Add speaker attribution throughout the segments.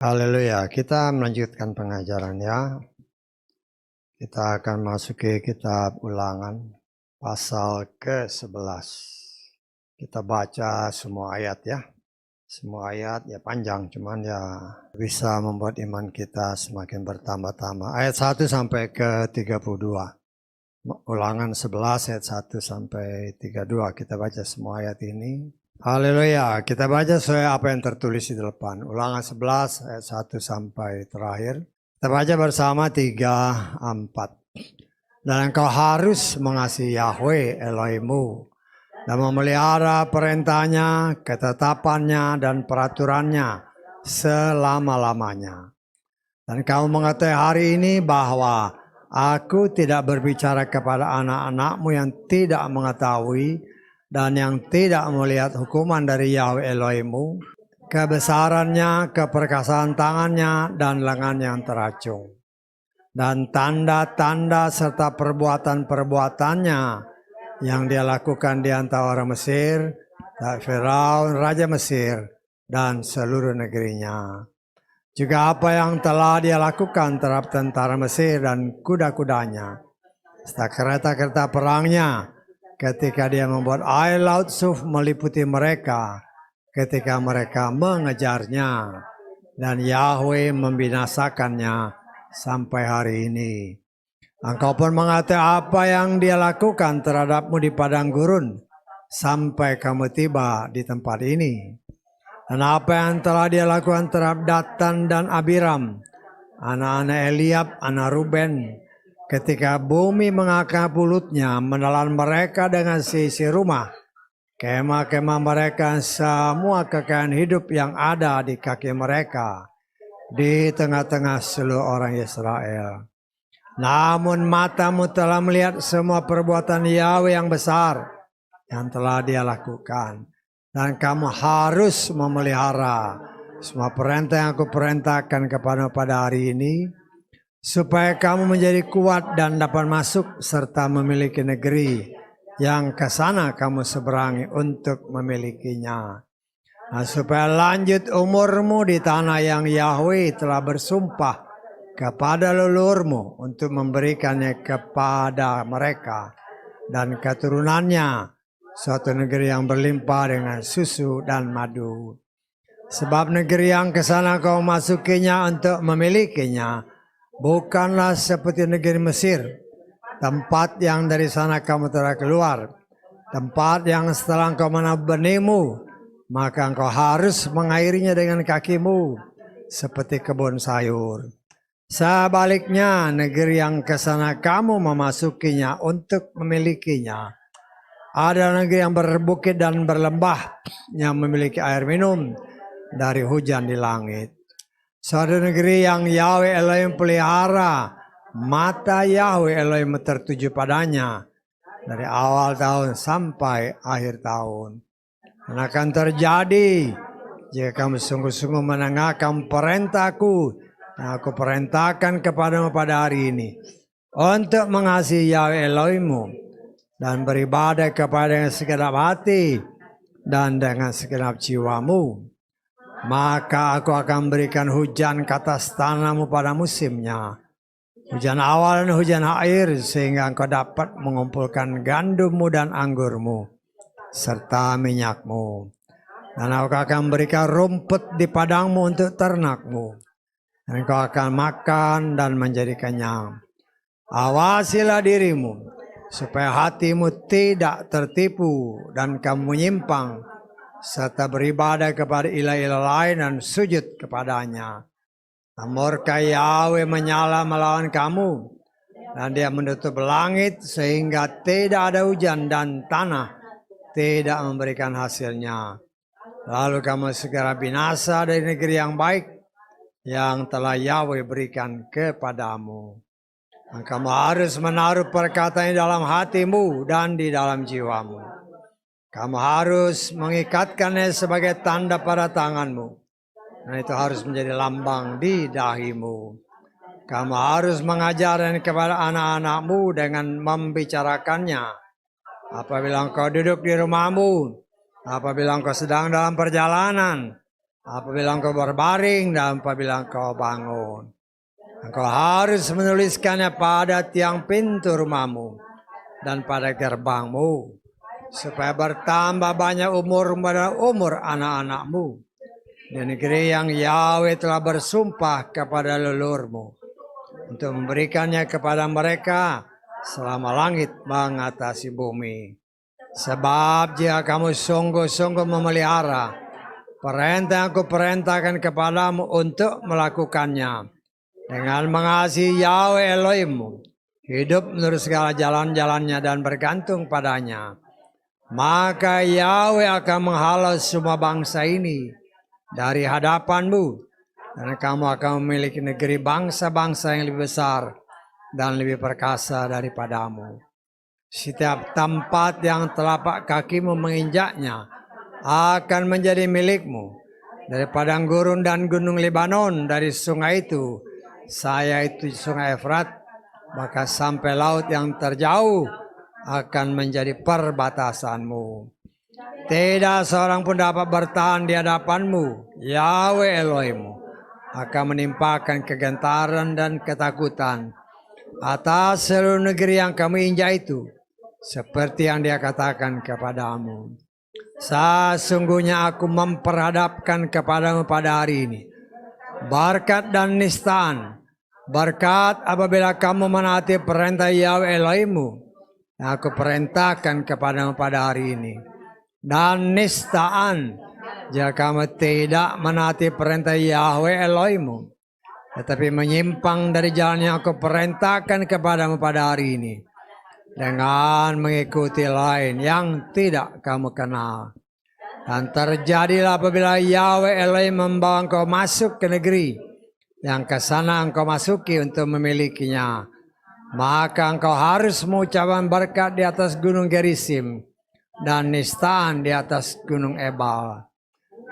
Speaker 1: Haleluya, kita melanjutkan pengajaran ya. Kita akan masuki kitab Ulangan pasal ke-11. Kita baca semua ayat ya. Semua ayat ya panjang, cuman ya bisa membuat iman kita semakin bertambah-tambah. Ayat 1 sampai ke-32. Ulangan 11 ayat 1 sampai 32. Kita baca semua ayat ini. Haleluya, kita baca sesuai apa yang tertulis di depan. Ulangan 11 ayat 1 sampai terakhir. Kita baca bersama 3, 4. Dan engkau harus mengasihi Yahweh Elohimmu dan memelihara perintahnya, ketetapannya, dan peraturannya selama-lamanya. Dan kamu mengetahui hari ini bahwa aku tidak berbicara kepada anak-anakmu yang tidak mengetahui dan yang tidak melihat hukuman dari Yahweh Elohimmu, kebesarannya, keperkasaan tangannya, dan lengan yang teracung. Dan tanda-tanda serta perbuatan-perbuatannya yang dia lakukan di antara orang Mesir, Firaun, Raja Mesir, dan seluruh negerinya. Juga apa yang telah dia lakukan terhadap tentara Mesir dan kuda-kudanya, serta kereta-kereta perangnya, ketika dia membuat air laut Suf meliputi mereka, ketika mereka mengejarnya, dan Yahweh membinasakannya sampai hari ini. Engkau pun mengatakan apa yang dia lakukan terhadapmu di padang gurun, sampai kamu tiba di tempat ini. Dan apa yang telah dia lakukan terhadap Datan dan Abiram, anak-anak Eliab, anak Ruben, ketika bumi mengangkat mulutnya menelan mereka dengan sisi rumah, kemah-kemah mereka, semua kekayaan hidup yang ada di kaki mereka, di tengah-tengah seluruh orang Israel. Namun matamu telah melihat semua perbuatan Yahweh yang besar yang telah dia lakukan. Dan kamu harus memelihara semua perintah yang aku perintahkan kepadamu pada hari ini, supaya kamu menjadi kuat dan dapat masuk serta memiliki negeri yang ke sana kamu seberangi untuk memilikinya. Nah, supaya lanjut umurmu di tanah yang Yahweh telah bersumpah kepada leluhurmu untuk memberikannya kepada mereka dan keturunannya, suatu negeri yang berlimpah dengan susu dan madu. Sebab negeri yang ke sana kau masukinya untuk memilikinya bukanlah seperti negeri Mesir, tempat yang dari sana kamu telah keluar, tempat yang setelah engkau menabur benihmu, maka engkau harus mengairinya dengan kakimu seperti kebun sayur. Sebaliknya, negeri yang ke sana kamu memasukinya untuk memilikinya adalah negeri yang berbukit dan berlembah, yang memiliki air minum dari hujan di langit. Suatu negeri yang Yahweh Elohim pelihara, mata Yahweh Elohim tertuju padanya dari awal tahun sampai akhir tahun. Dan akan terjadi jika kamu sungguh-sungguh mendengarkan perintahku yang aku perintahkan kepadamu pada hari ini, untuk mengasihi Yahweh Elohimmu dan beribadah kepada dengan segenap hati dan dengan segenap jiwamu, maka aku akan berikan hujan ke atas tanahmu pada musimnya, hujan awal dan hujan akhir, sehingga engkau dapat mengumpulkan gandummu dan anggurmu serta minyakmu. Dan aku akan berikan rumput di padangmu untuk ternakmu, dan engkau akan makan dan menjadi kenyang. Awasilah dirimu supaya hatimu tidak tertipu dan kamu menyimpang serta beribadah kepada ilah-ilah lain dan sujud kepadanya. Murka Yahweh menyala melawan kamu, dan dia menutup langit sehingga tidak ada hujan dan tanah tidak memberikan hasilnya. Lalu kamu segera binasa dari negeri yang baik yang telah Yahweh berikan kepadamu. Dan kamu harus menaruh perkataan di dalam hatimu dan di dalam jiwamu. Kamu harus mengikatkannya sebagai tanda pada tanganmu, dan itu harus menjadi lambang di dahimu. Kamu harus mengajarnya kepada anak-anakmu dengan membicarakannya apabila engkau duduk di rumahmu, apabila engkau sedang dalam perjalanan, apabila engkau berbaring dan apabila engkau bangun. Engkau harus menuliskannya pada tiang pintu rumahmu dan pada gerbangmu, supaya bertambah banyak umur anak-anakmu di negeri yang Yahweh telah bersumpah kepada leluhurmu untuk memberikannya kepada mereka selama langit mengatasi bumi. Sebab jika kamu sungguh-sungguh memelihara perintah yang aku perintahkan kepadamu untuk melakukannya, dengan mengasihi Yahweh Elohimmu, hidup menurut segala jalan-jalannya dan bergantung padanya, maka Yahweh akan menghalau semua bangsa ini dari hadapanmu, dan kamu akan memiliki negeri bangsa-bangsa yang lebih besar dan lebih perkasa daripadamu. Setiap tempat yang telapak kakimu menginjaknya akan menjadi milikmu. Dari padang gurun dan gunung Lebanon, dari sungai itu, saya itu sungai Efrat, maka sampai laut yang terjauh akan menjadi perbatasanmu. Tidak seorang pun dapat bertahan di hadapanmu. Yahweh Elohimmu akan menimpakan kegentaran dan ketakutan atas seluruh negeri yang kamu injak itu, seperti yang Dia katakan kepadamu. Sesungguhnya aku memperhadapkan kepadamu pada hari ini berkat dan nistaan. Berkat apabila kamu menaati perintah Yahweh Elohimmu yang aku perintahkan kepadamu pada hari ini. Dan nistaan jika kamu tidak menaati perintah Yahweh Elohimmu, tetapi menyimpang dari jalan yang aku perintahkan kepadamu pada hari ini, dengan mengikuti lain yang tidak kamu kenal. Dan terjadilah apabila Yahweh Elohim membawa engkau masuk ke negeri yang ke sana engkau masuki untuk memilikinya, maka engkau harus mengucapkan berkat di atas gunung Gerisim dan nistaan di atas gunung Ebal.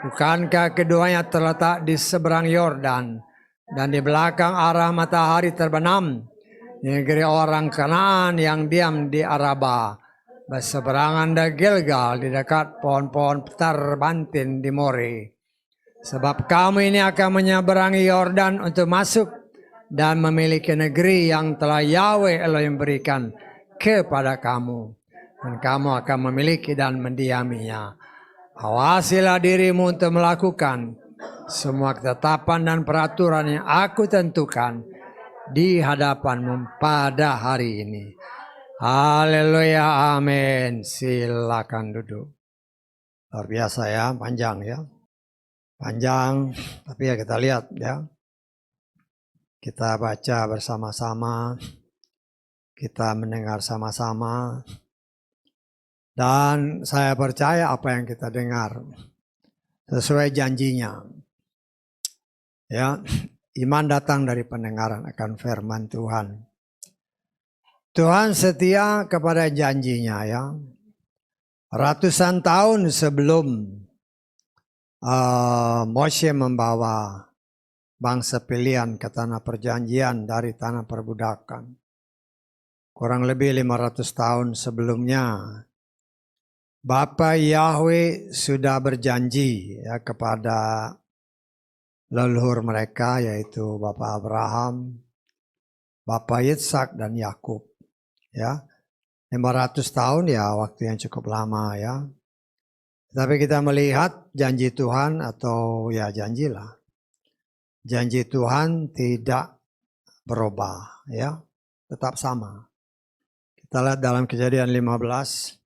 Speaker 1: Bukankah keduanya terletak di seberang Yordan dan di belakang arah matahari terbenam, di negeri orang Kanaan yang diam di Araba, berseberangan dari Gilgal, di dekat pohon-pohon terbantin di More. Sebab kamu ini akan menyeberangi Yordan untuk masuk dan memiliki negeri yang telah Yahweh Elohim berikan kepada kamu, dan kamu akan memiliki dan mendiaminya. Awasilah dirimu untuk melakukan semua ketetapan dan peraturan yang aku tentukan di hadapanmu pada hari ini. Haleluya, amin. Silakan duduk. Luar biasa ya, panjang ya. Panjang, tapi ya kita lihat ya. Kita baca bersama-sama, kita mendengar sama-sama. Dan saya percaya apa yang kita dengar sesuai janjinya. Ya, iman datang dari pendengaran akan firman Tuhan. Tuhan setia kepada janjinya ya. Ratusan tahun sebelum Moshe membawa bangsa pilihan ke tanah perjanjian dari tanah perbudakan. Kurang lebih 500 tahun sebelumnya, Bapa Yahweh sudah berjanji ya kepada leluhur mereka, yaitu Bapa Abraham, Bapa Yitzhak dan Yakub. Ya, 500 tahun ya waktu yang cukup lama ya. Tapi kita melihat janji Tuhan atau ya janjilah. Janji Tuhan tidak berubah ya, tetap sama. Kita lihat dalam Kejadian 15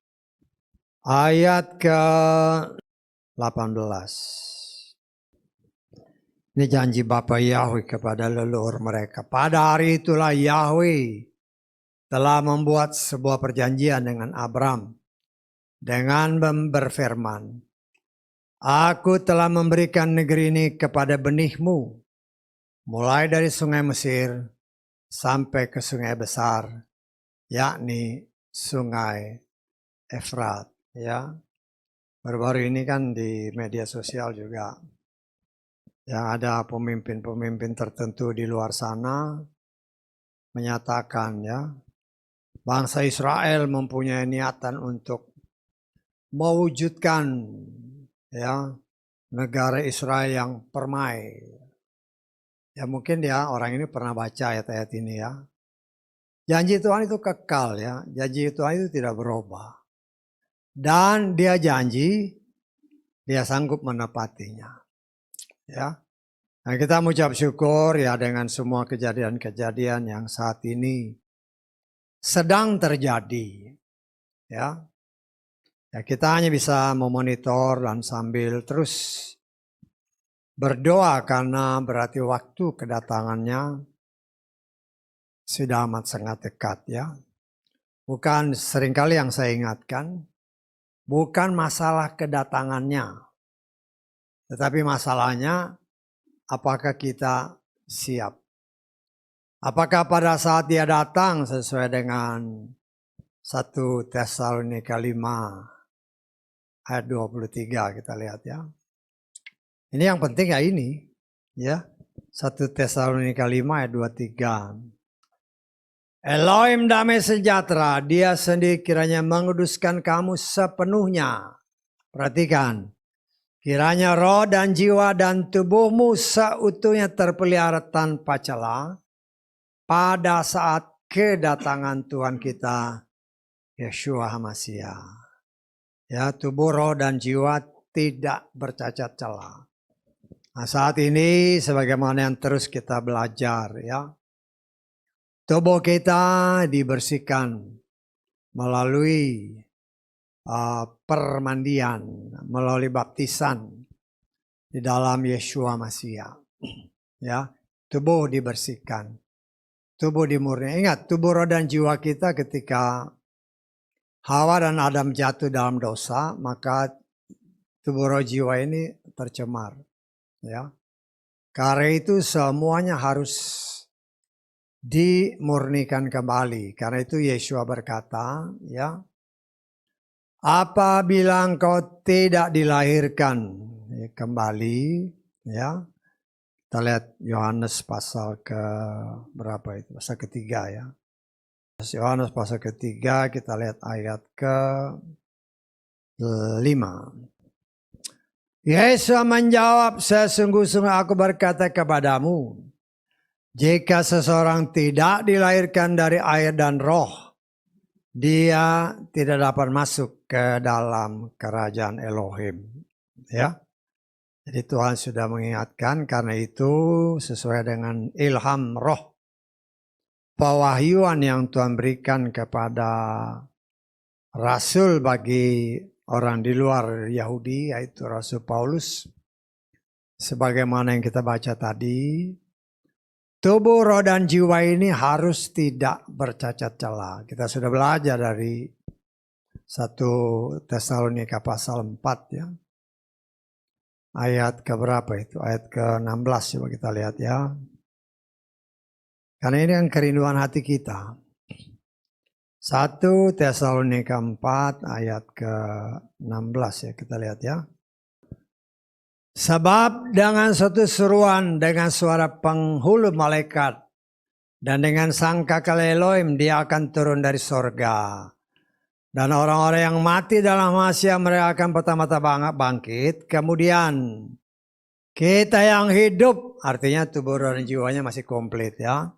Speaker 1: ayat ke-18. Ini janji Bapa Yahweh kepada leluhur mereka. Pada hari itulah Yahweh telah membuat sebuah perjanjian dengan Abram dengan berfirman, Aku telah memberikan negeri ini kepada benihmu, mulai dari sungai Mesir sampai ke sungai besar, yakni sungai Efrat. Ya, baru-baru ini kan di media sosial juga, ya ada pemimpin-pemimpin tertentu di luar sana menyatakan ya, bangsa Israel mempunyai niatan untuk mewujudkan ya negara Israel yang permai. Ya mungkin ya orang ini pernah baca ayat-ayat ini ya. Janji Tuhan itu kekal ya, janji Tuhan itu tidak berubah. Dan dia janji, dia sanggup menepatinya. Ya. Nah, kita mengucap syukur ya dengan semua kejadian-kejadian yang saat ini sedang terjadi. Ya. Ya, kita hanya bisa memonitor dan sambil terus berdoa karena berarti waktu kedatangannya sudah amat sangat dekat ya. Bukan seringkali yang saya ingatkan, bukan masalah kedatangannya, tetapi masalahnya apakah kita siap. Apakah pada saat dia datang sesuai dengan 1 Tesalonika 5 ayat 23 kita lihat ya. Ini yang penting ya ini ya. 1 Tesalonika 5 ayat 23. Elohim damai sejahtera, dia sendiri kiranya menguduskan kamu sepenuhnya. Perhatikan, kiranya roh dan jiwa dan tubuhmu seutuhnya terpelihara tanpa celah pada saat kedatangan Tuhan kita, Yeshua HaMashiach. Ya, tubuh, roh, dan jiwa tidak bercacat celah. Nah, saat ini sebagaimana yang terus kita belajar ya. Tubuh kita dibersihkan melalui permandian, melalui baptisan di dalam Yeshua Mashiach. Ya, tubuh dibersihkan, tubuh dimurni. Ingat, tubuh, roh, dan jiwa kita ketika Hawa dan Adam jatuh dalam dosa, maka tubuh, roh, jiwa ini tercemar. Ya, karena itu semuanya harus dimurnikan kembali. Karena itu Yeshua berkata, ya, apabila engkau tidak dilahirkan kembali, ya, kita lihat Yohanes pasal ke berapa itu? Pasal ketiga ya. Yohanes pasal ketiga kita lihat ayat ke 5. Yesus menjawab, sesungguh-sungguh aku berkata kepadamu, jika seseorang tidak dilahirkan dari air dan roh, dia tidak dapat masuk ke dalam kerajaan Elohim. Ya, jadi Tuhan sudah mengingatkan, karena itu sesuai dengan ilham roh, pewahyuan yang Tuhan berikan kepada rasul bagi orang di luar Yahudi, yaitu Rasul Paulus. Sebagaimana yang kita baca tadi, tubuh, roh, dan jiwa ini harus tidak bercacat celah. Kita sudah belajar dari 1 Tesalonika pasal 4 ya. Ayat ke berapa itu? Ayat ke-16 coba kita lihat ya. Karena ini kan kerinduan hati kita. 1 Tesalonika 4 ayat ke-16 ya, kita lihat ya. Sebab dengan suatu seruan, dengan suara penghulu malaikat, dan dengan sangkakala Elohim, dia akan turun dari sorga. Dan orang-orang yang mati dalam Mashiach mereka akan pertama-tama bangkit. Kemudian kita yang hidup, artinya tubuh dan jiwanya masih komplit ya.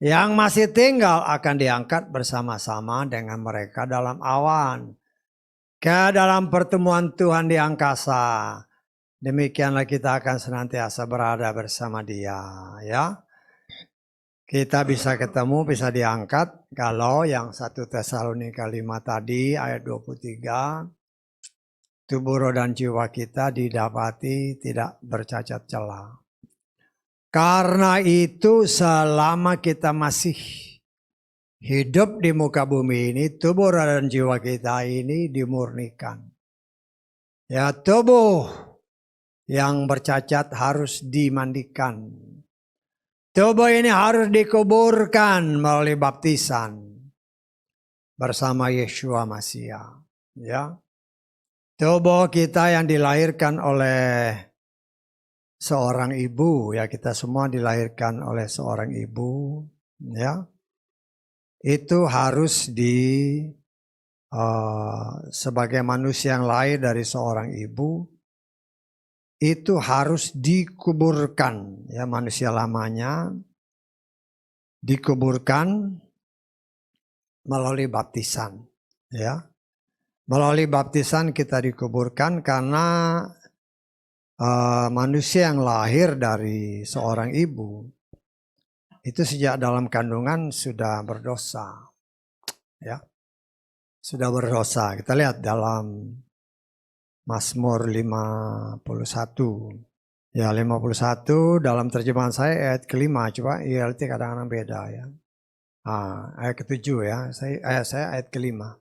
Speaker 1: Yang masih tinggal akan diangkat bersama-sama dengan mereka dalam awan. Ke dalam pertemuan Tuhan di angkasa. Demikianlah kita akan senantiasa berada bersama dia ya. Kita bisa ketemu, bisa diangkat kalau yang 1 Tesalonika 5 tadi ayat 23, tubuh, roh, dan jiwa kita didapati tidak bercacat celah. Karena itu selama kita masih hidup di muka bumi ini, tubuh, roh, dan jiwa kita ini dimurnikan. Ya, tubuh yang bercacat harus dimandikan. Tubuh ini harus dikuburkan melalui baptisan bersama Yeshua Mashiach. Ya, tubuh kita yang dilahirkan oleh seorang ibu, ya kita semua dilahirkan oleh seorang ibu, ya itu harus sebagai manusia yang lahir dari seorang ibu, itu harus dikuburkan, ya, manusia lamanya dikuburkan melalui baptisan, ya. Melalui baptisan kita dikuburkan karena manusia yang lahir dari seorang ibu itu sejak dalam kandungan sudah berdosa, ya, sudah berdosa. Kita lihat dalam Mazmur 51, ya, 51 dalam terjemahan saya ayat kelima, coba ILT kadang-kadang beda, ya. Ayat ke-7, ya, saya ayat kelima.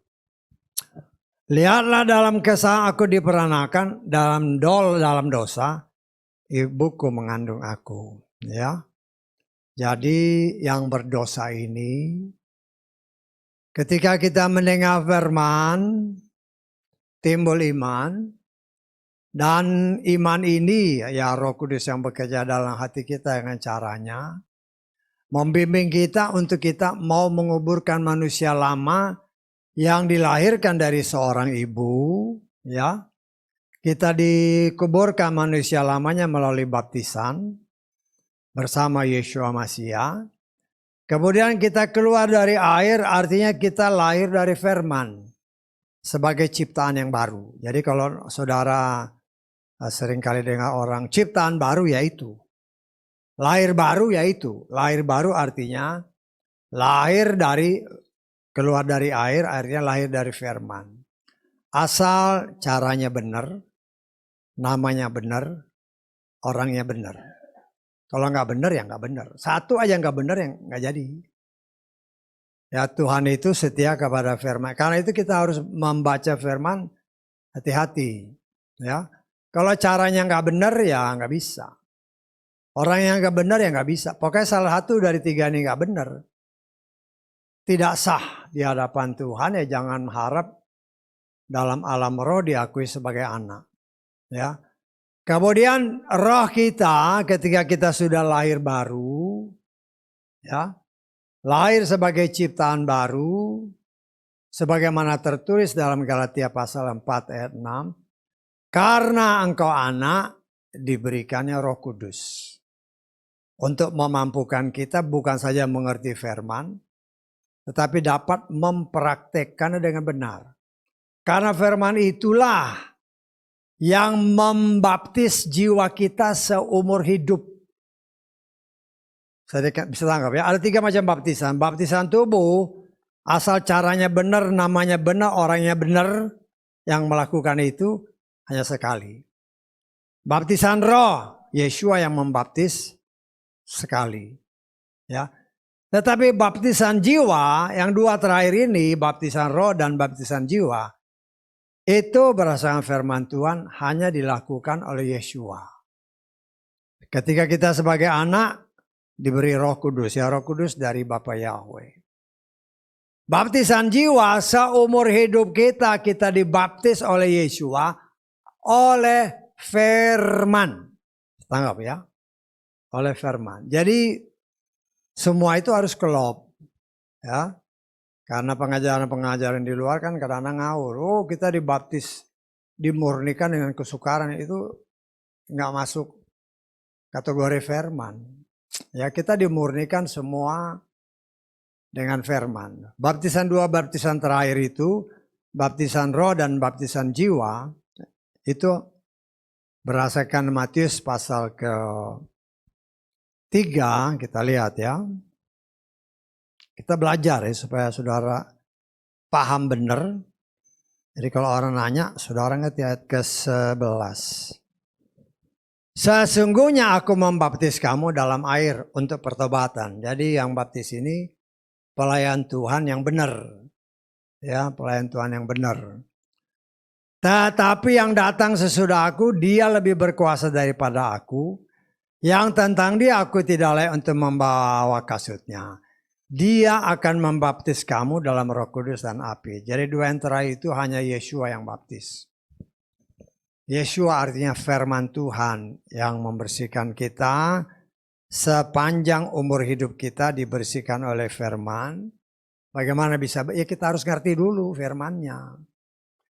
Speaker 1: Lihatlah dalam kesah aku diperanakan, dalam dosa, ibuku mengandung aku, ya. Jadi yang berdosa ini, ketika kita mendengar firman, timbul iman, dan iman ini, ya, Roh Kudus yang bekerja dalam hati kita dengan caranya, membimbing kita untuk kita mau menguburkan manusia lama yang dilahirkan dari seorang ibu, ya. Kita dikuburkan manusia lamanya melalui baptisan bersama Yeshua Mashiach. Kemudian kita keluar dari air, artinya kita lahir dari firman sebagai ciptaan yang baru. Jadi kalau saudara seringkali dengar orang ciptaan baru, yaitu lahir baru, yaitu lahir baru artinya lahir dari, keluar dari air, akhirnya lahir dari firman. Asal caranya benar, namanya benar, orangnya benar. Kalau nggak benar ya nggak benar. Satu aja nggak benar yang nggak jadi. Ya, Tuhan itu setia kepada firman. Karena itu kita harus membaca firman hati-hati. Ya, kalau caranya nggak benar ya nggak bisa. Orang yang nggak benar ya nggak bisa. Pokoknya salah satu dari tiga ini nggak benar, tidak sah di hadapan Tuhan, ya jangan harap dalam alam roh diakui sebagai anak, ya. Kemudian roh kita ketika kita sudah lahir baru, ya, lahir sebagai ciptaan baru, sebagaimana tertulis dalam Galatia pasal 4 ayat 6, karena engkau anak diberikannya Roh Kudus untuk memampukan kita bukan saja mengerti firman, tetapi dapat mempraktekkannya dengan benar. Karena firman itulah yang membaptis jiwa kita seumur hidup. Saya bisa tangkap, ya. Ada 3 macam baptisan. Baptisan tubuh, asal caranya benar, namanya benar, orangnya benar, yang melakukan itu hanya sekali. Baptisan roh, Yeshua yang membaptis sekali, ya. Tetapi baptisan jiwa, yang 2 terakhir ini, baptisan roh dan baptisan jiwa, itu berdasarkan firman Tuhan hanya dilakukan oleh Yeshua. Ketika kita sebagai anak diberi Roh Kudus, ya, Roh Kudus dari Bapa Yahweh. Baptisan jiwa, seumur hidup kita dibaptis oleh Yeshua oleh firman. Tanggap, ya, oleh firman. Jadi semua itu harus kelop, ya. Karena pengajaran-pengajaran di luar kan kadang-kadang ngawur. Oh, kita dibaptis, dimurnikan dengan kesukaran, itu nggak masuk kategori firman. Ya, kita dimurnikan semua dengan firman. Baptisan 2 baptisan terakhir itu, baptisan roh dan baptisan jiwa, itu berdasarkan Matius pasal ke-3, kita lihat, ya. Kita belajar, ya, supaya saudara paham benar. Jadi kalau orang nanya, saudara ngerti ayat ke-11. Sesungguhnya aku membaptis kamu dalam air untuk pertobatan. Jadi yang baptis ini pelayan Tuhan yang benar. Ya, pelayan Tuhan yang benar. Tetapi yang datang sesudah aku, dia lebih berkuasa daripada aku. Yang tentang dia aku tidak layak untuk membawa kasutnya. Dia akan membaptis kamu dalam Roh Kudus dan api. Jadi 2 yang terakhir itu hanya Yeshua yang baptis. Yeshua artinya firman Tuhan yang membersihkan kita. Sepanjang umur hidup kita dibersihkan oleh firman. Bagaimana bisa? Ya kita harus ngerti dulu firman-Nya.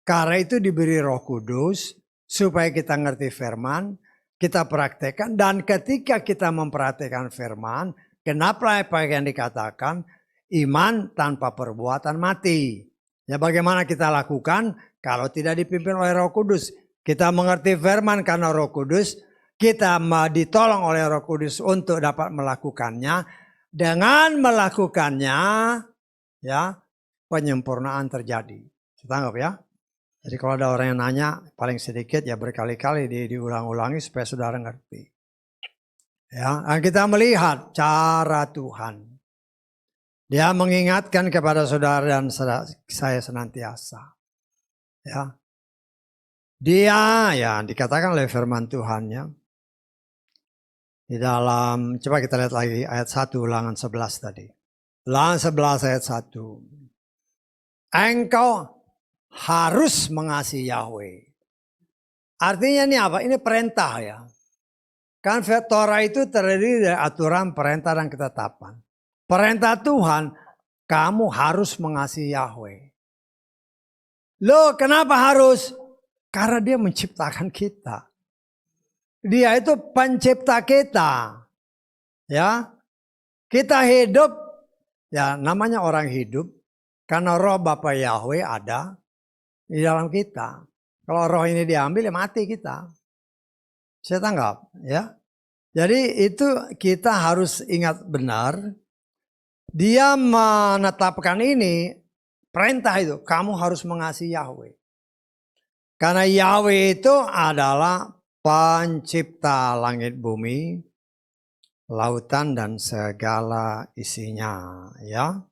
Speaker 1: Karena itu diberi Roh Kudus supaya kita ngerti firman, kita praktekkan, dan ketika kita mempraktekkan firman, kenapa apa yang dikatakan iman tanpa perbuatan mati? Ya bagaimana kita lakukan kalau tidak dipimpin oleh Roh Kudus? Kita mengerti firman karena Roh Kudus, kita ditolong oleh Roh Kudus untuk dapat melakukannya. Dengan melakukannya, ya penyempurnaan terjadi. Kita anggap ya. Jadi kalau ada orang yang nanya paling sedikit ya berkali-kali diulang-ulangi supaya saudara ngerti. Ya, dan kita melihat cara Tuhan. Dia mengingatkan kepada saudara dan saya senantiasa. Ya. Dia ya dikatakan oleh firman Tuhan-Nya. Di dalam, coba kita lihat lagi ayat 1 ulangan 11 tadi. Ulangan 11 ayat 1. Engkau harus mengasihi Yahweh. Artinya ini apa? Ini perintah ya. Kan Torah itu terdiri dari aturan, perintah, dan ketetapan. Perintah Tuhan, kamu harus mengasihi Yahweh. Loh kenapa harus? Karena dia menciptakan kita. Dia itu pencipta kita. Ya. Kita hidup, ya namanya orang hidup, karena roh Bapa Yahweh ada di dalam kita. Kalau roh ini diambil ya mati kita. Saya tanggap ya. Jadi itu kita harus ingat benar. Dia menetapkan ini perintah itu. Kamu harus mengasihi Yahweh. Karena Yahweh itu adalah pencipta langit bumi, lautan dan segala isinya ya.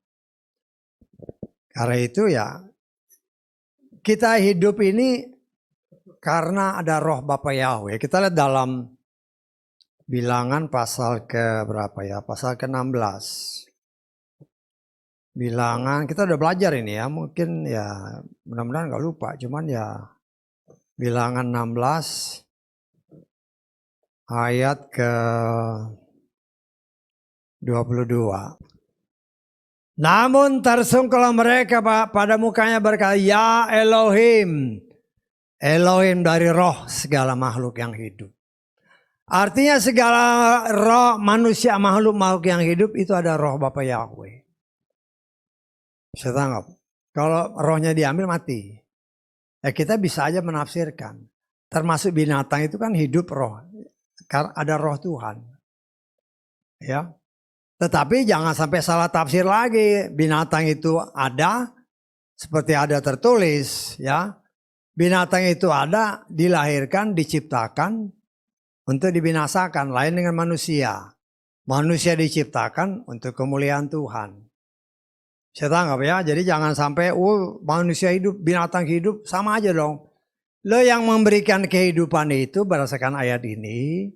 Speaker 1: Karena itu ya kita hidup ini karena ada roh Bapa Yahweh. Kita lihat dalam Bilangan pasal ke berapa ya? Pasal ke-16. Bilangan, kita udah belajar ini ya. Mungkin ya mudah-mudahan gak lupa. Cuman ya Bilangan 16 ayat ke 22. Namun tersungkurlah mereka pada mukanya berkata, ya Elohim. Elohim dari roh segala makhluk yang hidup. Artinya segala roh manusia, makhluk-makhluk yang hidup itu ada roh Bapa Yahweh. Saya tanggap. Kalau rohnya diambil mati. Ya kita bisa aja menafsirkan. Termasuk binatang itu kan hidup roh. Karena ada roh Tuhan. Ya. Tetapi jangan sampai salah tafsir lagi. Binatang itu ada seperti ada tertulis. Ya. Binatang itu ada, dilahirkan, diciptakan untuk dibinasakan, lain dengan manusia. Manusia diciptakan untuk kemuliaan Tuhan. Saya tanggap ya, jadi jangan sampai manusia hidup, binatang hidup, sama aja dong. Lo yang memberikan kehidupan itu berdasarkan ayat ini,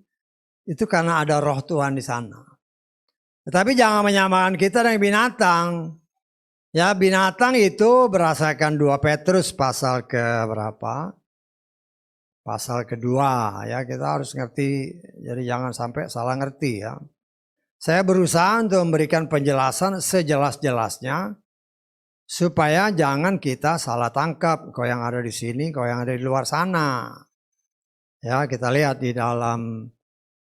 Speaker 1: itu karena ada roh Tuhan di sana. Tetapi jangan menyamakan kita dengan binatang. Ya binatang itu berdasarkan 2 Petrus pasal ke berapa? Pasal kedua ya kita harus ngerti, jadi jangan sampai salah ngerti ya. Saya berusaha untuk memberikan penjelasan sejelas-jelasnya supaya jangan kita salah tangkap kau yang ada di sini, kau yang ada di luar sana. Ya kita lihat di dalam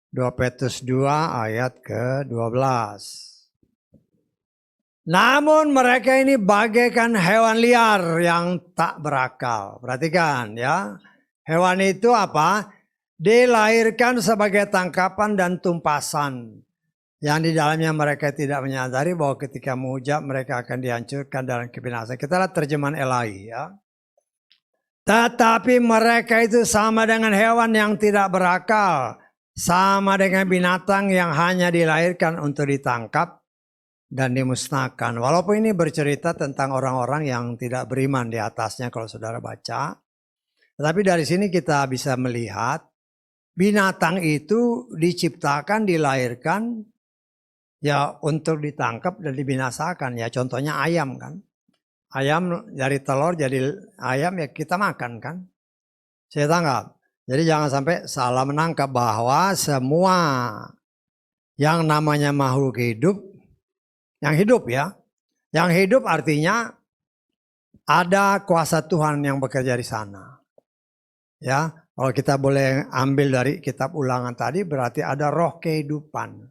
Speaker 1: 2 Petrus 2 ayat ke-12. Namun mereka ini bagaikan hewan liar yang tak berakal. Perhatikan ya. Hewan itu apa? Dilahirkan sebagai tangkapan dan tumpasan. Yang di dalamnya mereka tidak menyadari bahwa ketika menghujat mereka akan dihancurkan dalam kebinasaan. Kita lihat terjemahan Elahi ya. Tetapi mereka itu sama dengan hewan yang tidak berakal. Sama dengan binatang yang hanya dilahirkan untuk ditangkap dan dimusnahkan. Walaupun ini bercerita tentang orang-orang yang tidak beriman di atasnya kalau saudara baca. Tetapi dari sini kita bisa melihat binatang itu diciptakan, dilahirkan ya untuk ditangkap dan dibinasakan. Ya contohnya ayam kan. Ayam dari telur jadi ayam ya kita makan kan. Saya tanggap. Jadi jangan sampai salah menangkap bahwa semua yang namanya makhluk hidup, yang hidup ya, Yang hidup artinya ada kuasa Tuhan yang bekerja di sana. Ya, kalau kita boleh ambil dari kitab Ulangan tadi berarti ada roh kehidupan.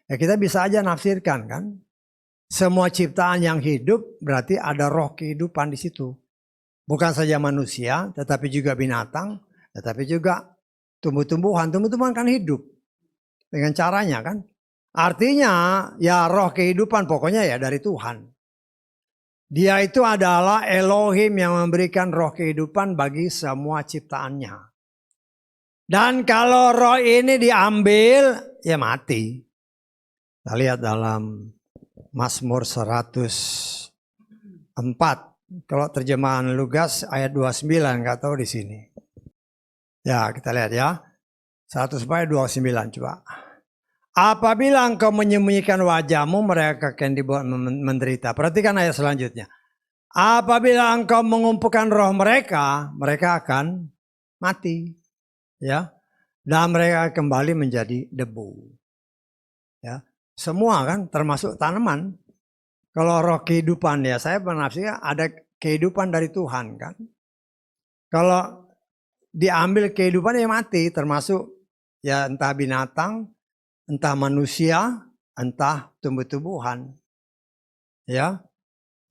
Speaker 1: Ya kita bisa aja nafsirkan kan. Semua ciptaan yang hidup berarti ada roh kehidupan di situ. Bukan saja manusia, tetapi juga binatang, tetapi juga tumbuh-tumbuhan. Tumbuh-tumbuhan kan hidup dengan caranya kan. Artinya ya roh kehidupan pokoknya ya dari Tuhan. Dia itu adalah Elohim yang memberikan roh kehidupan bagi semua ciptaannya. Dan kalau roh ini diambil, ya mati. Kita lihat dalam Mazmur 104. Kalau terjemahan Lugas ayat 29, nggak tahu di sini. Ya kita lihat ya. 104:29 coba. Apabila engkau menyembunyikan wajahmu, mereka akan dibuat menderita. Perhatikan ayat selanjutnya. Apabila engkau mengumpulkan roh mereka, mereka akan mati. Ya, dan mereka kembali menjadi debu. Ya, semua kan termasuk tanaman. Kalau roh kehidupan ya saya menafsirkan ada kehidupan dari Tuhan kan. Kalau diambil kehidupan ya mati, termasuk ya entah binatang, entah manusia, entah tumbuh-tumbuhan. Ya.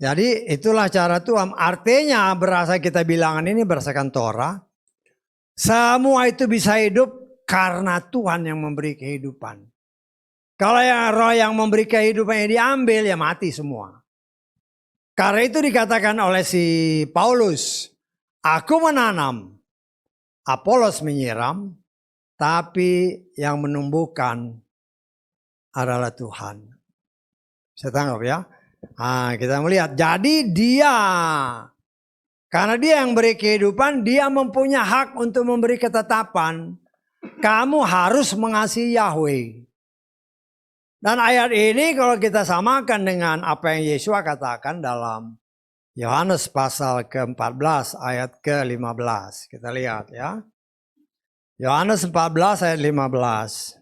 Speaker 1: Jadi itulah cara Tuhan. Artinya berasa kita bilangan ini berdasarkan Torah. Semua itu bisa hidup karena Tuhan yang memberi kehidupan. Kalau yang roh yang memberi kehidupan yang diambil ya mati semua. Karena itu dikatakan oleh si Paulus. Aku menanam, Apolos menyiram, tapi yang menumbuhkan adalah Tuhan. Saya tangkap ya. Nah, kita melihat. Jadi dia, karena dia yang beri kehidupan, dia mempunyai hak untuk memberi ketetapan. Kamu harus mengasihi Yahweh. Dan ayat ini kalau kita samakan dengan apa yang Yesua katakan dalam Yohanes pasal ke-14 ayat ke-15. Kita lihat ya. Yohanes 14 ayat 15.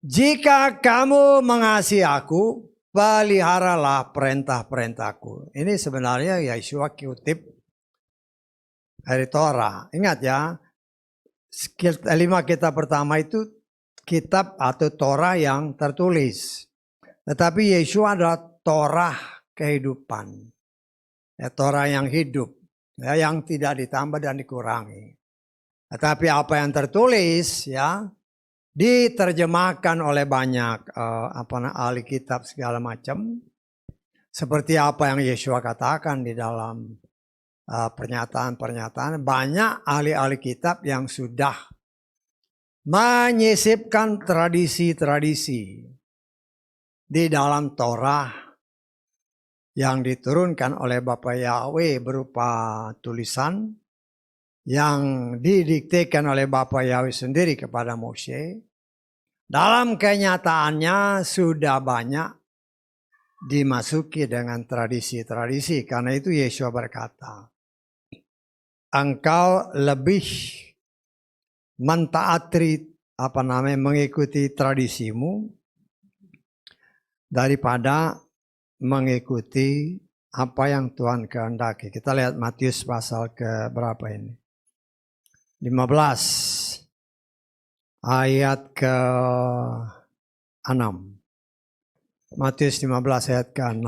Speaker 1: Jika kamu mengasihi aku, peliharalah perintah-perintahku. Ini sebenarnya Yesua kutip dari Torah. Ingat ya, 5 kitab pertama itu kitab atau Torah yang tertulis. Tetapi Yesua adalah Torah kehidupan. Ya, Torah yang hidup, ya, yang tidak ditambah dan dikurangi. Tetapi apa yang tertulis ya diterjemahkan oleh banyak ahli kitab segala macam. Seperti apa yang Yesua katakan di dalam pernyataan-pernyataan, banyak ahli-ahli kitab yang sudah menyisipkan tradisi-tradisi di dalam Torah yang diturunkan oleh Bapa Yahweh berupa tulisan yang didiktekan oleh Bapa Yahweh sendiri kepada Mose. Dalam kenyataannya sudah banyak dimasuki dengan tradisi-tradisi. Karena itu Yesua berkata, engkau lebih mentaati mengikuti tradisimu daripada mengikuti apa yang Tuhan kehendaki. Kita lihat Matius pasal ke berapa ini? 15 ayat ke-6. Matius 15 ayat ke-6.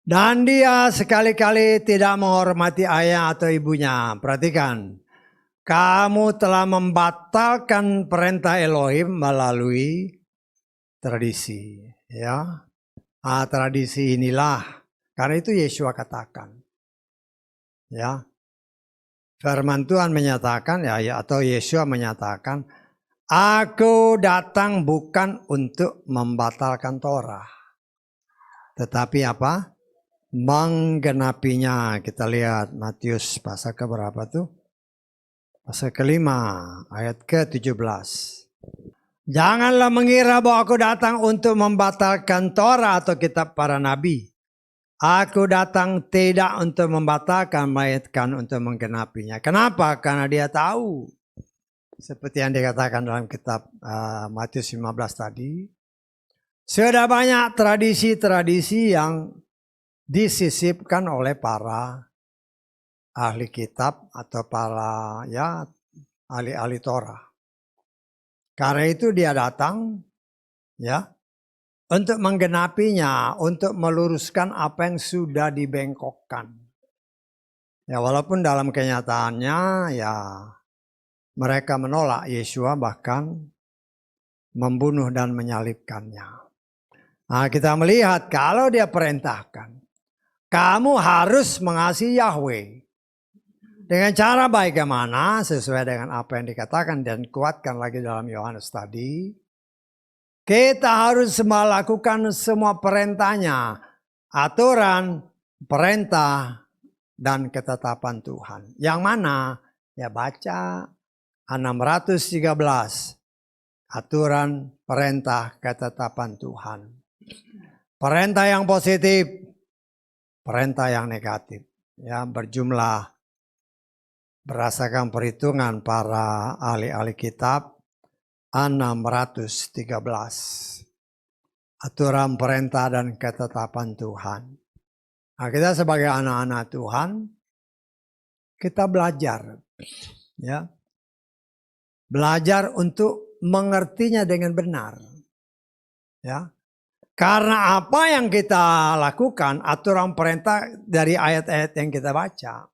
Speaker 1: Dan dia sekali-kali tidak menghormati ayah atau ibunya. Perhatikan. Kamu telah membatalkan perintah Elohim melalui tradisi. Ya. Tradisi inilah. Karena itu Yesua katakan. Ya. Firman Tuhan menyatakan atau Yesua menyatakan, aku datang bukan untuk membatalkan Torah. Tetapi apa? Menggenapinya. Kita lihat Matius pasal ke berapa tuh? Pasal ke-5 ayat ke-17. Janganlah mengira bahwa aku datang untuk membatalkan Torah atau kitab para nabi. Aku datang tidak untuk membatalkan, melainkan untuk menggenapinya. Kenapa? Karena dia tahu. Seperti yang dikatakan dalam kitab Matius 15 tadi. Sudah banyak tradisi-tradisi yang disisipkan oleh para ahli kitab atau para ahli-ahli Torah. Karena itu dia datang untuk menggenapinya, untuk meluruskan apa yang sudah dibengkokkan. Walaupun dalam kenyataannya mereka menolak Yesua, bahkan membunuh dan menyalibkannya. Nah, kita melihat kalau dia perintahkan, kamu harus mengasihi Yahweh. Dengan cara bagaimana sesuai dengan apa yang dikatakan dan kuatkan lagi dalam Yohanes tadi. Kita harus melakukan semua perintahnya, aturan, perintah, dan ketetapan Tuhan. Yang mana? Baca 613. Aturan, perintah, ketetapan Tuhan. Perintah yang positif, perintah yang negatif. Berjumlah berdasarkan perhitungan para ahli-ahli kitab 613. Aturan, perintah, dan ketetapan Tuhan. Nah, kita sebagai anak-anak Tuhan, kita belajar. Belajar untuk mengertinya dengan benar. Karena apa yang kita lakukan, aturan perintah dari ayat-ayat yang kita baca.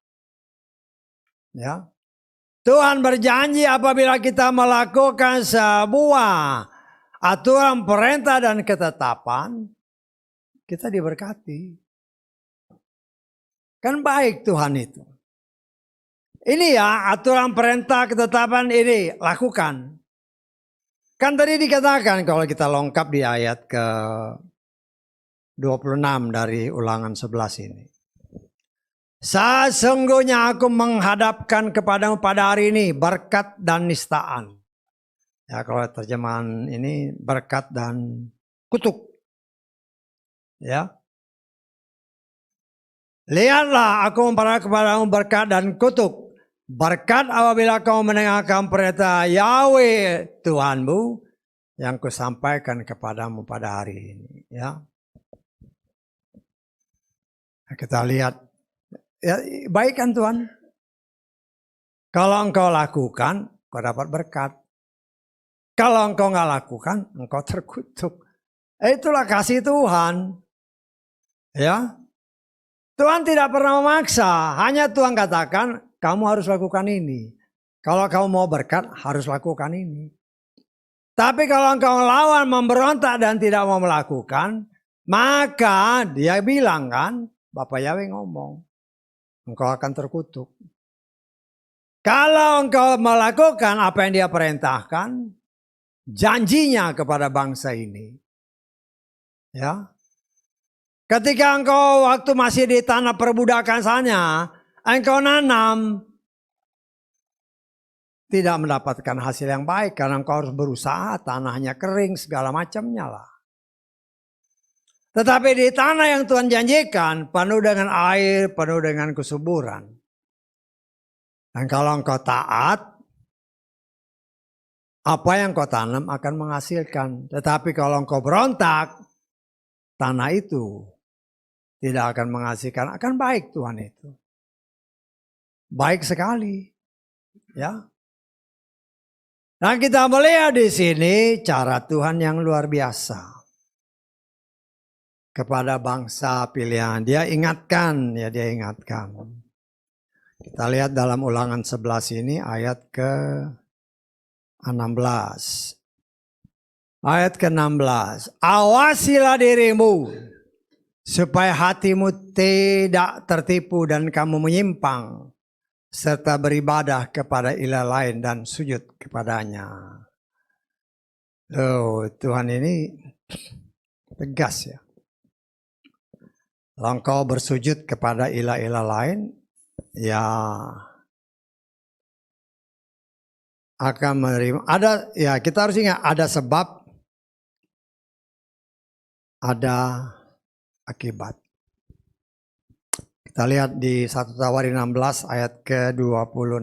Speaker 1: Tuhan berjanji apabila kita melakukan sebuah aturan perintah dan ketetapan, kita diberkati. Kan baik Tuhan itu. Ini aturan perintah ketetapan ini lakukan. Kan tadi dikatakan kalau kita lengkap di ayat ke-26 dari Ulangan 11 ini. Sesungguhnya aku menghadapkan kepadamu pada hari ini berkat dan nistaan. Kalau terjemahan ini berkat dan kutuk. Lihatlah aku memperhadapkan kepadamu berkat dan kutuk. Berkat apabila kau mendengarkan perintah Yahweh Tuhanmu yang kusampaikan kepadamu pada hari ini. Kita lihat. Baik kan Tuhan? Kalau engkau lakukan, kau dapat berkat. Kalau engkau nggak lakukan, engkau terkutuk. Itulah kasih Tuhan. Tuhan tidak pernah memaksa. Hanya Tuhan katakan, kamu harus lakukan ini. Kalau kamu mau berkat, harus lakukan ini. Tapi kalau engkau lawan, memberontak dan tidak mau melakukan, maka dia bilang kan, Bapak Yahweh ngomong, engkau akan terkutuk. Kalau engkau melakukan apa yang dia perintahkan, janjinya kepada bangsa ini. Ketika engkau waktu masih di tanah perbudakan sana, engkau nanam, tidak mendapatkan hasil yang baik karena engkau harus berusaha, tanahnya kering, segala macamnya lah. Tetapi di tanah yang Tuhan janjikan, penuh dengan air, penuh dengan kesuburan. Dan kalau engkau taat, apa yang kau tanam akan menghasilkan. Tetapi kalau engkau berontak, tanah itu tidak akan menghasilkan. Akan baik Tuhan itu. Baik sekali. Dan kita melihat di sini cara Tuhan yang luar biasa. Kepada bangsa pilihan. Dia ingatkan. Dia ingatkan. Kita lihat dalam Ulangan 11 ini ayat ke-16. Ayat ke-16. Awasilah dirimu supaya hatimu tidak tertipu dan kamu menyimpang serta beribadah kepada ilah lain dan sujud kepadanya. Tuhan ini tegas ya. Kalau engkau bersujud kepada ilah-ilah lain, akan menerima. Kita harus ingat ada sebab, ada akibat. Kita lihat di 1 Tawarin 16 ayat ke-26.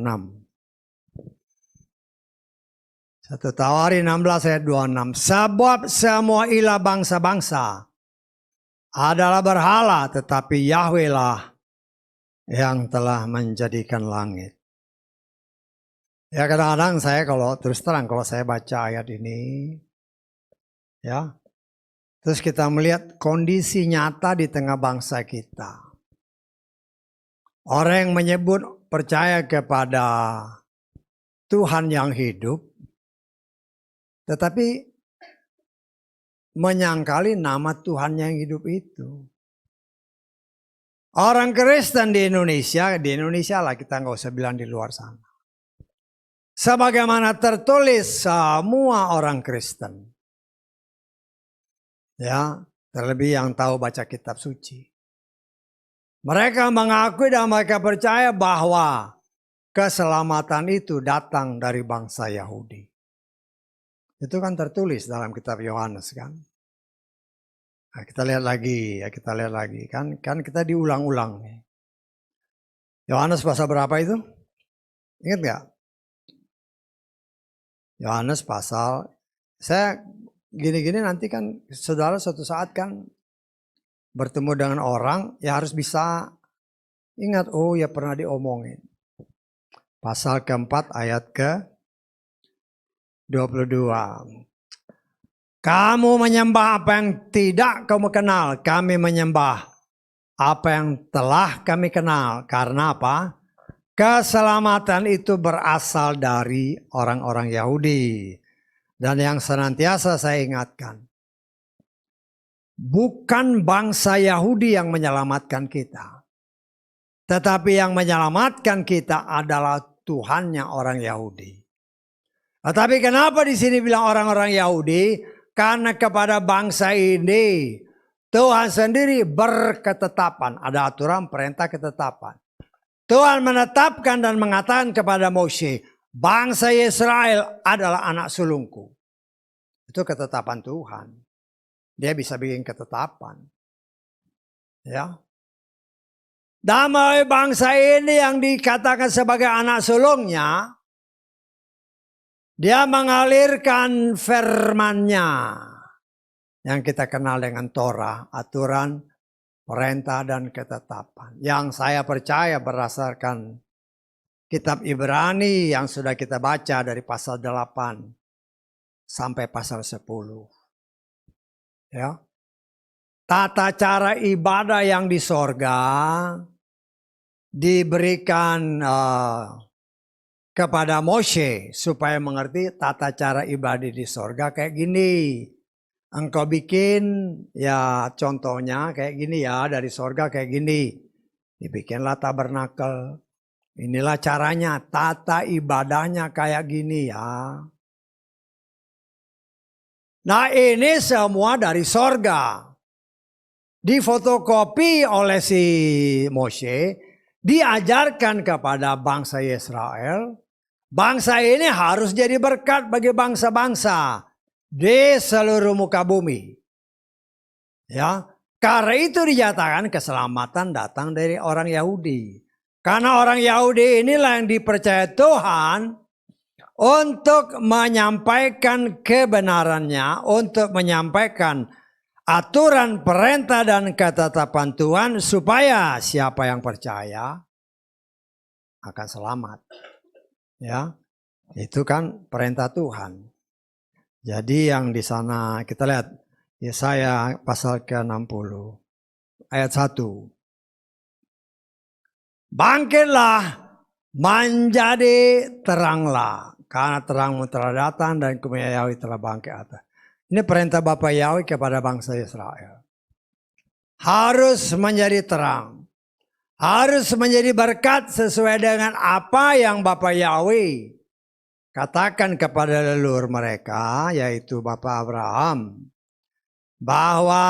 Speaker 1: 1 Tawari 16 ayat 26. Sebab semua ilah bangsa-bangsa adalah berhala, tetapi Yahweh lah yang telah menjadikan langit. Ya kadang-kadang saya kalau terus terang kalau saya baca ayat ini, ya, terus kita melihat kondisi nyata di tengah bangsa kita. Orang yang menyebut percaya kepada Tuhan yang hidup, tetapi menyangkali nama Tuhan yang hidup itu. Orang Kristen di Indonesia lah, kita nggak usah bilang di luar sana. Sebagaimana tertulis semua orang Kristen. Ya, terlebih yang tahu baca kitab suci. Mereka mengakui dan mereka percaya bahwa keselamatan itu datang dari bangsa Yahudi. Itu kan tertulis dalam kitab Yohanes kan. Nah, kita lihat lagi, kan kita diulang-ulang. Yohanes pasal berapa itu? Ingat nggak? Yohanes pasal, saya gini-gini nanti kan saudara suatu saat kan bertemu dengan orang, ya harus bisa ingat, oh ya pernah diomongin. Pasal keempat ayat ke-22. Kamu menyembah apa yang tidak kamu kenal, kami menyembah apa yang telah kami kenal. Karena apa? Keselamatan itu berasal dari orang-orang Yahudi. Dan yang senantiasa saya ingatkan, bukan bangsa Yahudi yang menyelamatkan kita. Tetapi yang menyelamatkan kita adalah Tuhannya orang Yahudi. Tetapi kenapa di sini bilang orang-orang Yahudi? Karena kepada bangsa ini Tuhan sendiri berketetapan. Ada aturan, perintah, ketetapan. Tuhan menetapkan dan mengatakan kepada Mose, bangsa Israel adalah anak sulungku. Itu ketetapan Tuhan. Dia bisa bikin ketetapan. Ya. Dan melalui bangsa ini yang dikatakan sebagai anak sulungnya, dia mengalirkan firman-Nya yang kita kenal dengan Torah, aturan, perintah, dan ketetapan. Yang saya percaya berdasarkan kitab Ibrani yang sudah kita baca dari pasal 8 sampai pasal 10. Ya. Tata cara ibadah yang di sorga diberikan kepada Mose supaya mengerti tata cara ibadah di sorga kayak gini. Engkau bikin ya contohnya kayak gini ya, dari sorga kayak gini. Dibikinlah tabernakel. Inilah caranya, tata ibadahnya kayak gini ya. Nah ini semua dari sorga. Difotokopi oleh si Mose, diajarkan kepada bangsa Israel. Bangsa ini harus jadi berkat bagi bangsa-bangsa di seluruh muka bumi. Ya, karena itu dinyatakan keselamatan datang dari orang Yahudi. Karena orang Yahudi inilah yang dipercaya Tuhan untuk menyampaikan kebenarannya, untuk menyampaikan aturan, perintah, dan ketetapan Tuhan supaya siapa yang percaya akan selamat. Ya, itu kan perintah Tuhan. Jadi yang di sana kita lihat Yesaya pasal ke-60 ayat 1. Bangkitlah, menjadi teranglah, karena terangmu telah datang dan kemuliaan Yahweh telah bangkit atas. Ini perintah Bapa Yahweh kepada bangsa Israel. Harus menjadi terang. Harus menjadi berkat sesuai dengan apa yang Bapa Yahweh katakan kepada leluhur mereka, yaitu Bapa Abraham, bahwa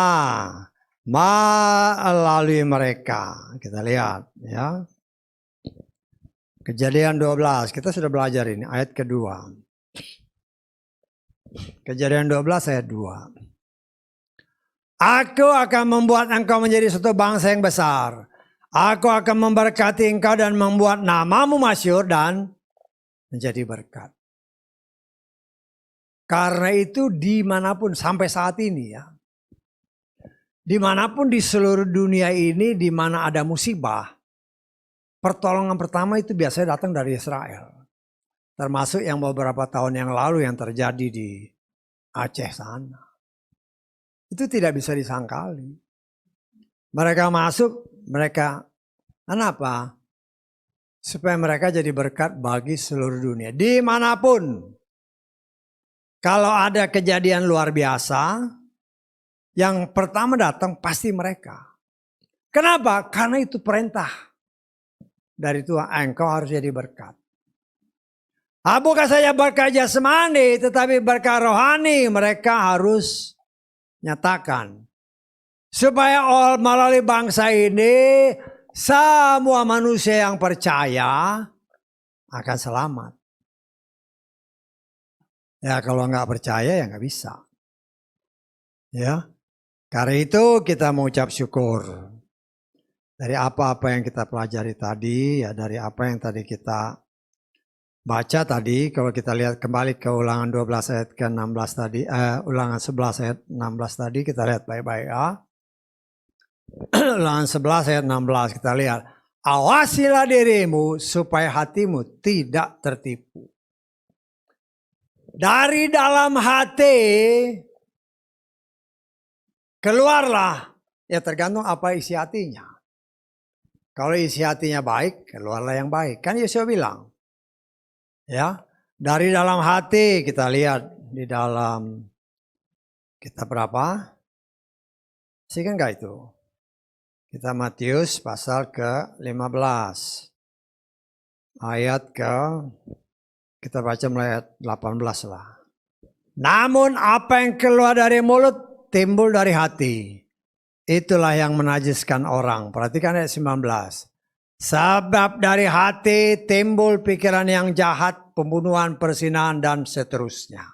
Speaker 1: melalui mereka, kita lihat ya, Kejadian 12, kita sudah belajar ini, ayat kedua. Kejadian 12 ayat 2. Aku akan membuat engkau menjadi suatu bangsa yang besar. Aku akan memberkati engkau dan membuat namamu masyhur dan menjadi berkat. Karena itu dimanapun sampai saat ini ya, dimanapun di seluruh dunia ini di mana ada musibah, pertolongan pertama itu biasanya datang dari Israel. Termasuk yang beberapa tahun yang lalu yang terjadi di Aceh sana. Itu tidak bisa disangkali. Mereka masuk, mereka, kenapa? Supaya mereka jadi berkat bagi seluruh dunia. Dimanapun. Kalau ada kejadian luar biasa, yang pertama datang pasti mereka. Kenapa? Karena itu perintah dari Tuhan, engkau harus jadi berkat. Bukan saja berkat jasmani, tetapi berkat rohani mereka harus nyatakan. Supaya melalui bangsa ini, semua manusia yang percaya akan selamat. Ya kalau nggak percaya ya nggak bisa. Ya, karena itu kita mengucap syukur. Dari apa-apa yang kita pelajari tadi, ya dari apa yang tadi kita baca tadi, kalau kita lihat kembali ke ulangan 12 ayat ke-16 tadi, ulangan 11 ayat 16 tadi, kita lihat baik-baik ya. Ulangan 11 ayat 16 kita lihat. Awasilah dirimu supaya hatimu tidak tertipu. Dari dalam hati keluarlah, ya tergantung apa isi hatinya. Kalau isi hatinya baik, keluarlah yang baik. Kan Yesus bilang, ya dari dalam hati kita lihat di dalam kitab berapa? Sih kan enggak itu? Kita Matius pasal ke-15 ayat kita baca mulai ayat 18 lah. Namun apa yang keluar dari mulut timbul dari hati. Itulah yang menajiskan orang. Perhatikan ayat 19. Sebab dari hati timbul pikiran yang jahat, pembunuhan, perzinahan dan seterusnya.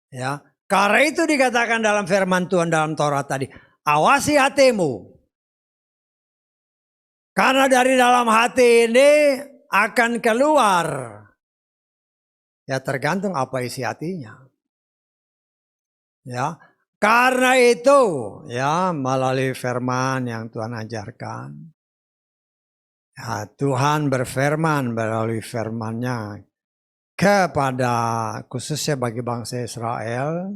Speaker 1: Ya, karena itu dikatakan dalam firman Tuhan dalam Taurat tadi, awasi hatimu. Karena dari dalam hati ini akan keluar. Ya tergantung apa isi hatinya. Ya, karena itu ya melalui firman yang Tuhan ajarkan. Ya, Tuhan berfirman melalui firman-Nya kepada khususnya bagi bangsa Israel.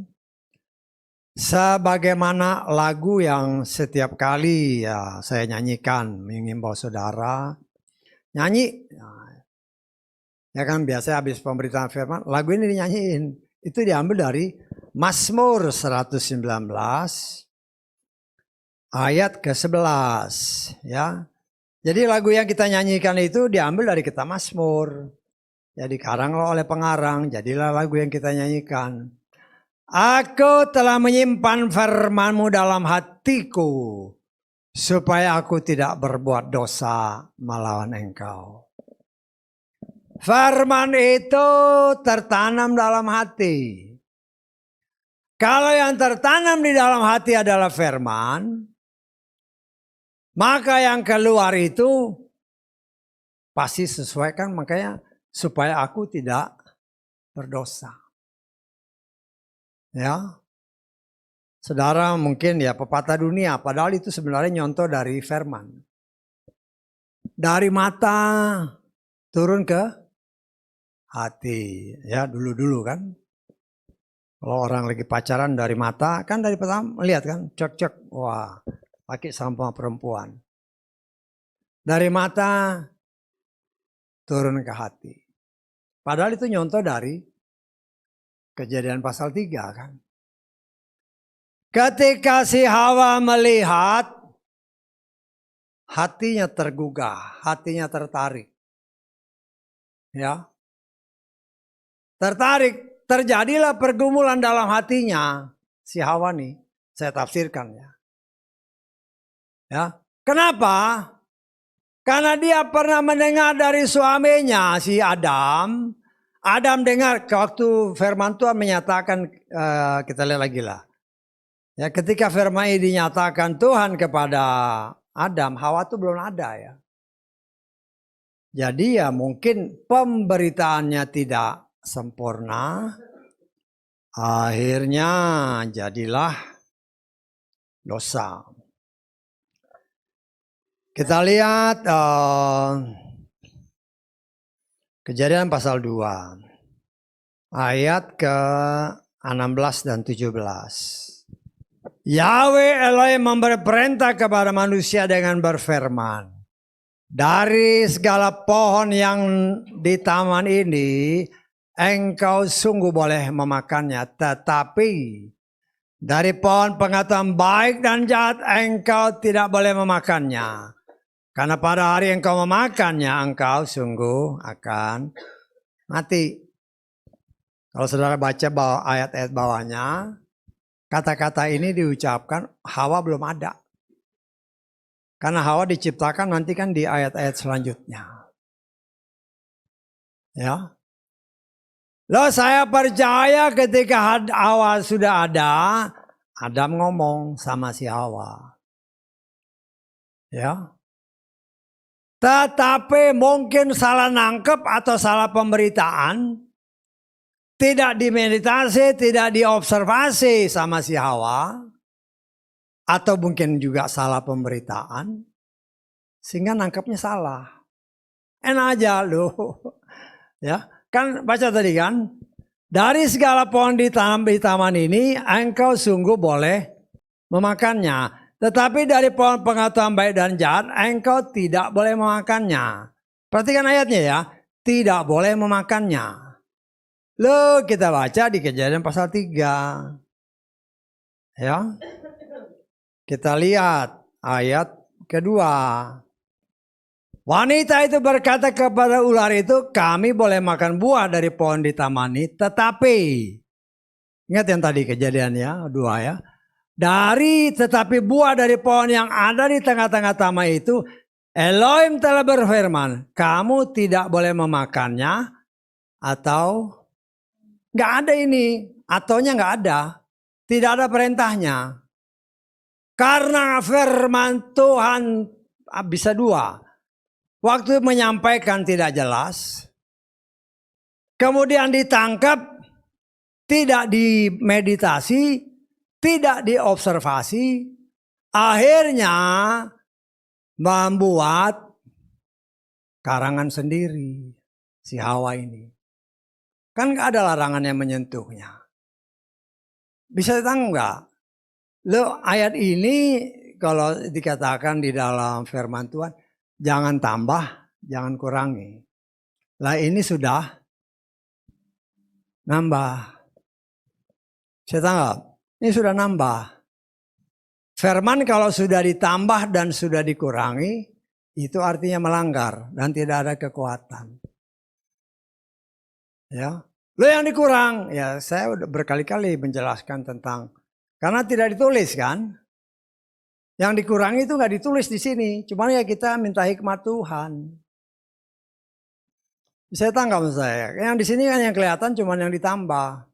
Speaker 1: Sebagaimana lagu yang setiap kali ya saya nyanyikan, mengimbau saudara nyanyi. Ya kan biasa habis pemberitaan firman, lagu ini dinyanyiin. Itu diambil dari Mazmur 119 ayat ke-11 ya. Jadi lagu yang kita nyanyikan itu diambil dari kitab Mazmur. Ya dikarang oleh pengarang, jadilah lagu yang kita nyanyikan. Aku telah menyimpan firman-Mu dalam hatiku, supaya aku tidak berbuat dosa melawan Engkau. Firman itu tertanam dalam hati. Kalau yang tertanam di dalam hati adalah firman, maka yang keluar itu pasti sesuaikan, makanya supaya aku tidak berdosa. Ya, saudara mungkin ya pepatah dunia, padahal itu sebenarnya nyontoh dari firman. Dari mata turun ke hati, ya dulu-dulu kan. Kalau orang lagi pacaran dari mata, kan dari pertama melihat kan, cek-cek, wah laki sama perempuan. Dari mata turun ke hati. Padahal itu nyontoh dari Kejadian pasal 3 kan. Ketika si Hawa melihat, hatinya tergugah, hatinya tertarik. Ya. Tertarik, terjadilah pergumulan dalam hatinya si Hawa nih. Saya tafsirkan ya. Ya. Kenapa? Karena dia pernah mendengar dari suaminya si Adam. Adam dengar waktu firman Tuhan menyatakan, kita lihat lagi lah. Ya, ketika firman ini dinyatakan Tuhan kepada Adam, Hawa itu belum ada ya. Jadi ya mungkin pemberitaannya tidak sempurna, akhirnya jadilah dosa. Kita lihat Kejadian pasal 2, ayat ke-16 dan 17. Yahweh Elohim memberi perintah kepada manusia dengan berfirman, dari segala pohon yang di taman ini engkau sungguh boleh memakannya, tetapi dari pohon pengetahuan baik dan jahat engkau tidak boleh memakannya. Karena pada hari engkau memakannya engkau sungguh akan mati. Kalau saudara baca ayat-ayat bawahnya, kata-kata ini diucapkan Hawa belum ada. Karena Hawa diciptakan nanti kan di ayat-ayat selanjutnya. Ya. Loh, saya percaya ketika Hawa sudah ada, Adam ngomong sama si Hawa. Ya. Tetapi mungkin salah nangkep atau salah pemberitaan. Tidak dimeditasi, tidak diobservasi sama si Hawa. Atau mungkin juga salah pemberitaan. Sehingga nangkepnya salah. Enak aja loh. Ya, kan baca tadi kan. Dari segala pohon di taman ini engkau sungguh boleh memakannya. Tetapi dari pohon pengetahuan baik dan jahat engkau tidak boleh memakannya. Perhatikan ayatnya ya. Tidak boleh memakannya. Loh, kita baca di Kejadian pasal 3. Ya. Kita lihat ayat kedua. Wanita itu berkata kepada ular itu, kami boleh makan buah dari pohon di taman ini, tetapi ingat yang tadi kejadiannya 2 ya. Tetapi buah dari pohon yang ada di tengah-tengah taman itu, Elohim telah berfirman, kamu tidak boleh memakannya, atau nggak ada ini, ataunya nggak ada, tidak ada perintahnya. Karena firman Tuhan bisa 2. Waktu menyampaikan tidak jelas, kemudian ditangkap, tidak dimeditasi, tidak diobservasi, akhirnya membuat karangan sendiri si Hawa ini. Kan gak ada larangan yang menyentuhnya. Bisa ditanggung gak? Loh, ayat ini kalau dikatakan di dalam firman Tuhan, jangan tambah, jangan kurangi. Lah ini sudah nambah. Saya tanggap, ini sudah nambah. Firman kalau sudah ditambah dan sudah dikurangi, itu artinya melanggar dan tidak ada kekuatan. Ya, lo yang dikurang, ya saya udah berkali-kali menjelaskan tentang, karena tidak ditulis kan. Yang dikurangi itu nggak ditulis di sini, cuman ya kita minta hikmat Tuhan. Saya tangkap saya, yang di sini kan yang kelihatan cuman yang ditambah.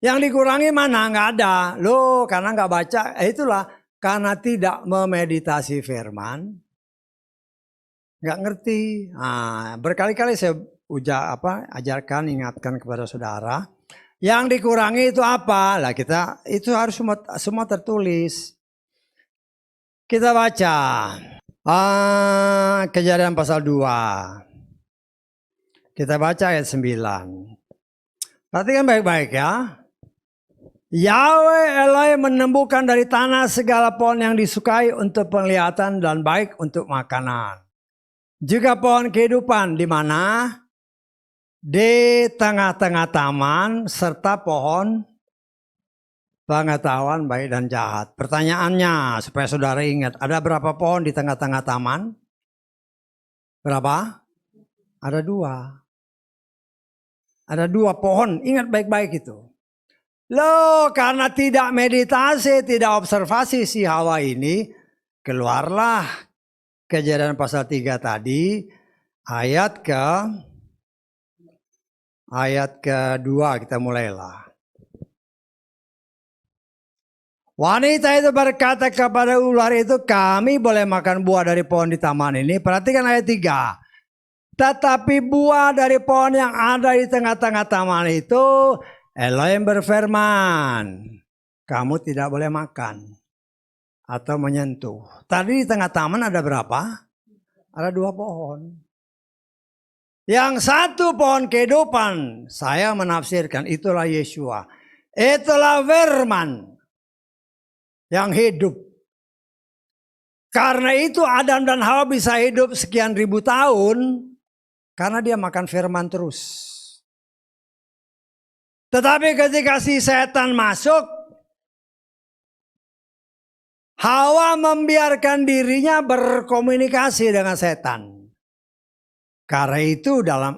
Speaker 1: Yang dikurangi mana? Nggak ada. Loh, karena nggak baca, itulah karena tidak memeditasi firman, nggak ngerti. Nah, berkali-kali saya ajarkan, ingatkan kepada saudara. Yang dikurangi itu apa? Lah kita itu harus semua tertulis. Kita baca Kejadian pasal 2. Kita baca ayat 9. Perhatikan baik-baik ya. Yahweh Elohim menumbuhkan dari tanah segala pohon yang disukai untuk penglihatan dan baik untuk makanan. Juga pohon kehidupan di mana? Di tengah-tengah taman serta pohon pengetahuan baik dan jahat. Pertanyaannya supaya saudara ingat, ada berapa pohon di tengah-tengah taman? Berapa? Ada 2. Ada 2 pohon, ingat baik-baik itu. Loh, karena tidak meditasi, tidak observasi si Hawa ini, keluarlah Kejadian pasal 3 tadi, ayat kedua kita mulailah. Wanita itu berkata kepada ular itu, kami boleh makan buah dari pohon di taman ini. Perhatikan ayat 3. Tetapi buah dari pohon yang ada di tengah-tengah taman itu, Elohim berfirman, kamu tidak boleh makan atau menyentuh. Tadi di tengah taman ada berapa? Ada 2 pohon. Yang satu pohon kehidupan, saya menafsirkan itulah Yeshua. Itulah firman yang hidup. Karena itu Adam dan Hawa bisa hidup sekian ribu tahun, karena dia makan firman terus. Tetapi ketika si setan masuk, Hawa membiarkan dirinya berkomunikasi dengan setan. Karena itu dalam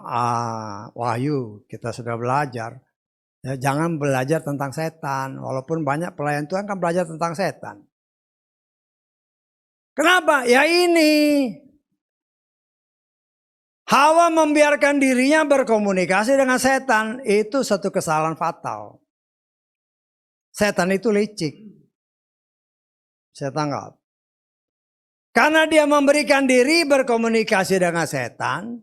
Speaker 1: Wahyu kita sudah belajar. Ya, jangan belajar tentang setan. Walaupun banyak pelayan Tuhan kan belajar tentang setan. Kenapa? Ya ini. Hawa membiarkan dirinya berkomunikasi dengan setan. Itu satu kesalahan fatal. Setan itu licik. Saya tanggap. Karena dia memberikan diri berkomunikasi dengan setan.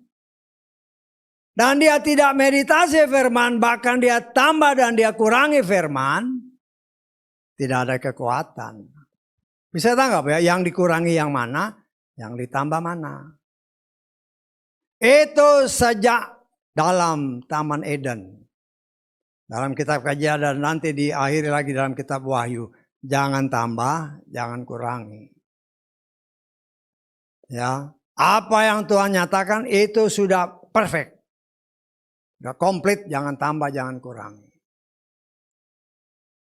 Speaker 1: Dan dia tidak meditasi firman. Bahkan dia tambah dan dia kurangi firman. Tidak ada kekuatan. Bisa tanggap ya. Yang dikurangi yang mana. Yang ditambah mana. Itu sejak dalam Taman Eden. Dalam kitab kajian dan nanti diakhiri lagi dalam kitab Wahyu. Jangan tambah, jangan kurangi. Ya, apa yang Tuhan nyatakan itu sudah perfect. Sudah komplit, jangan tambah, jangan kurangi.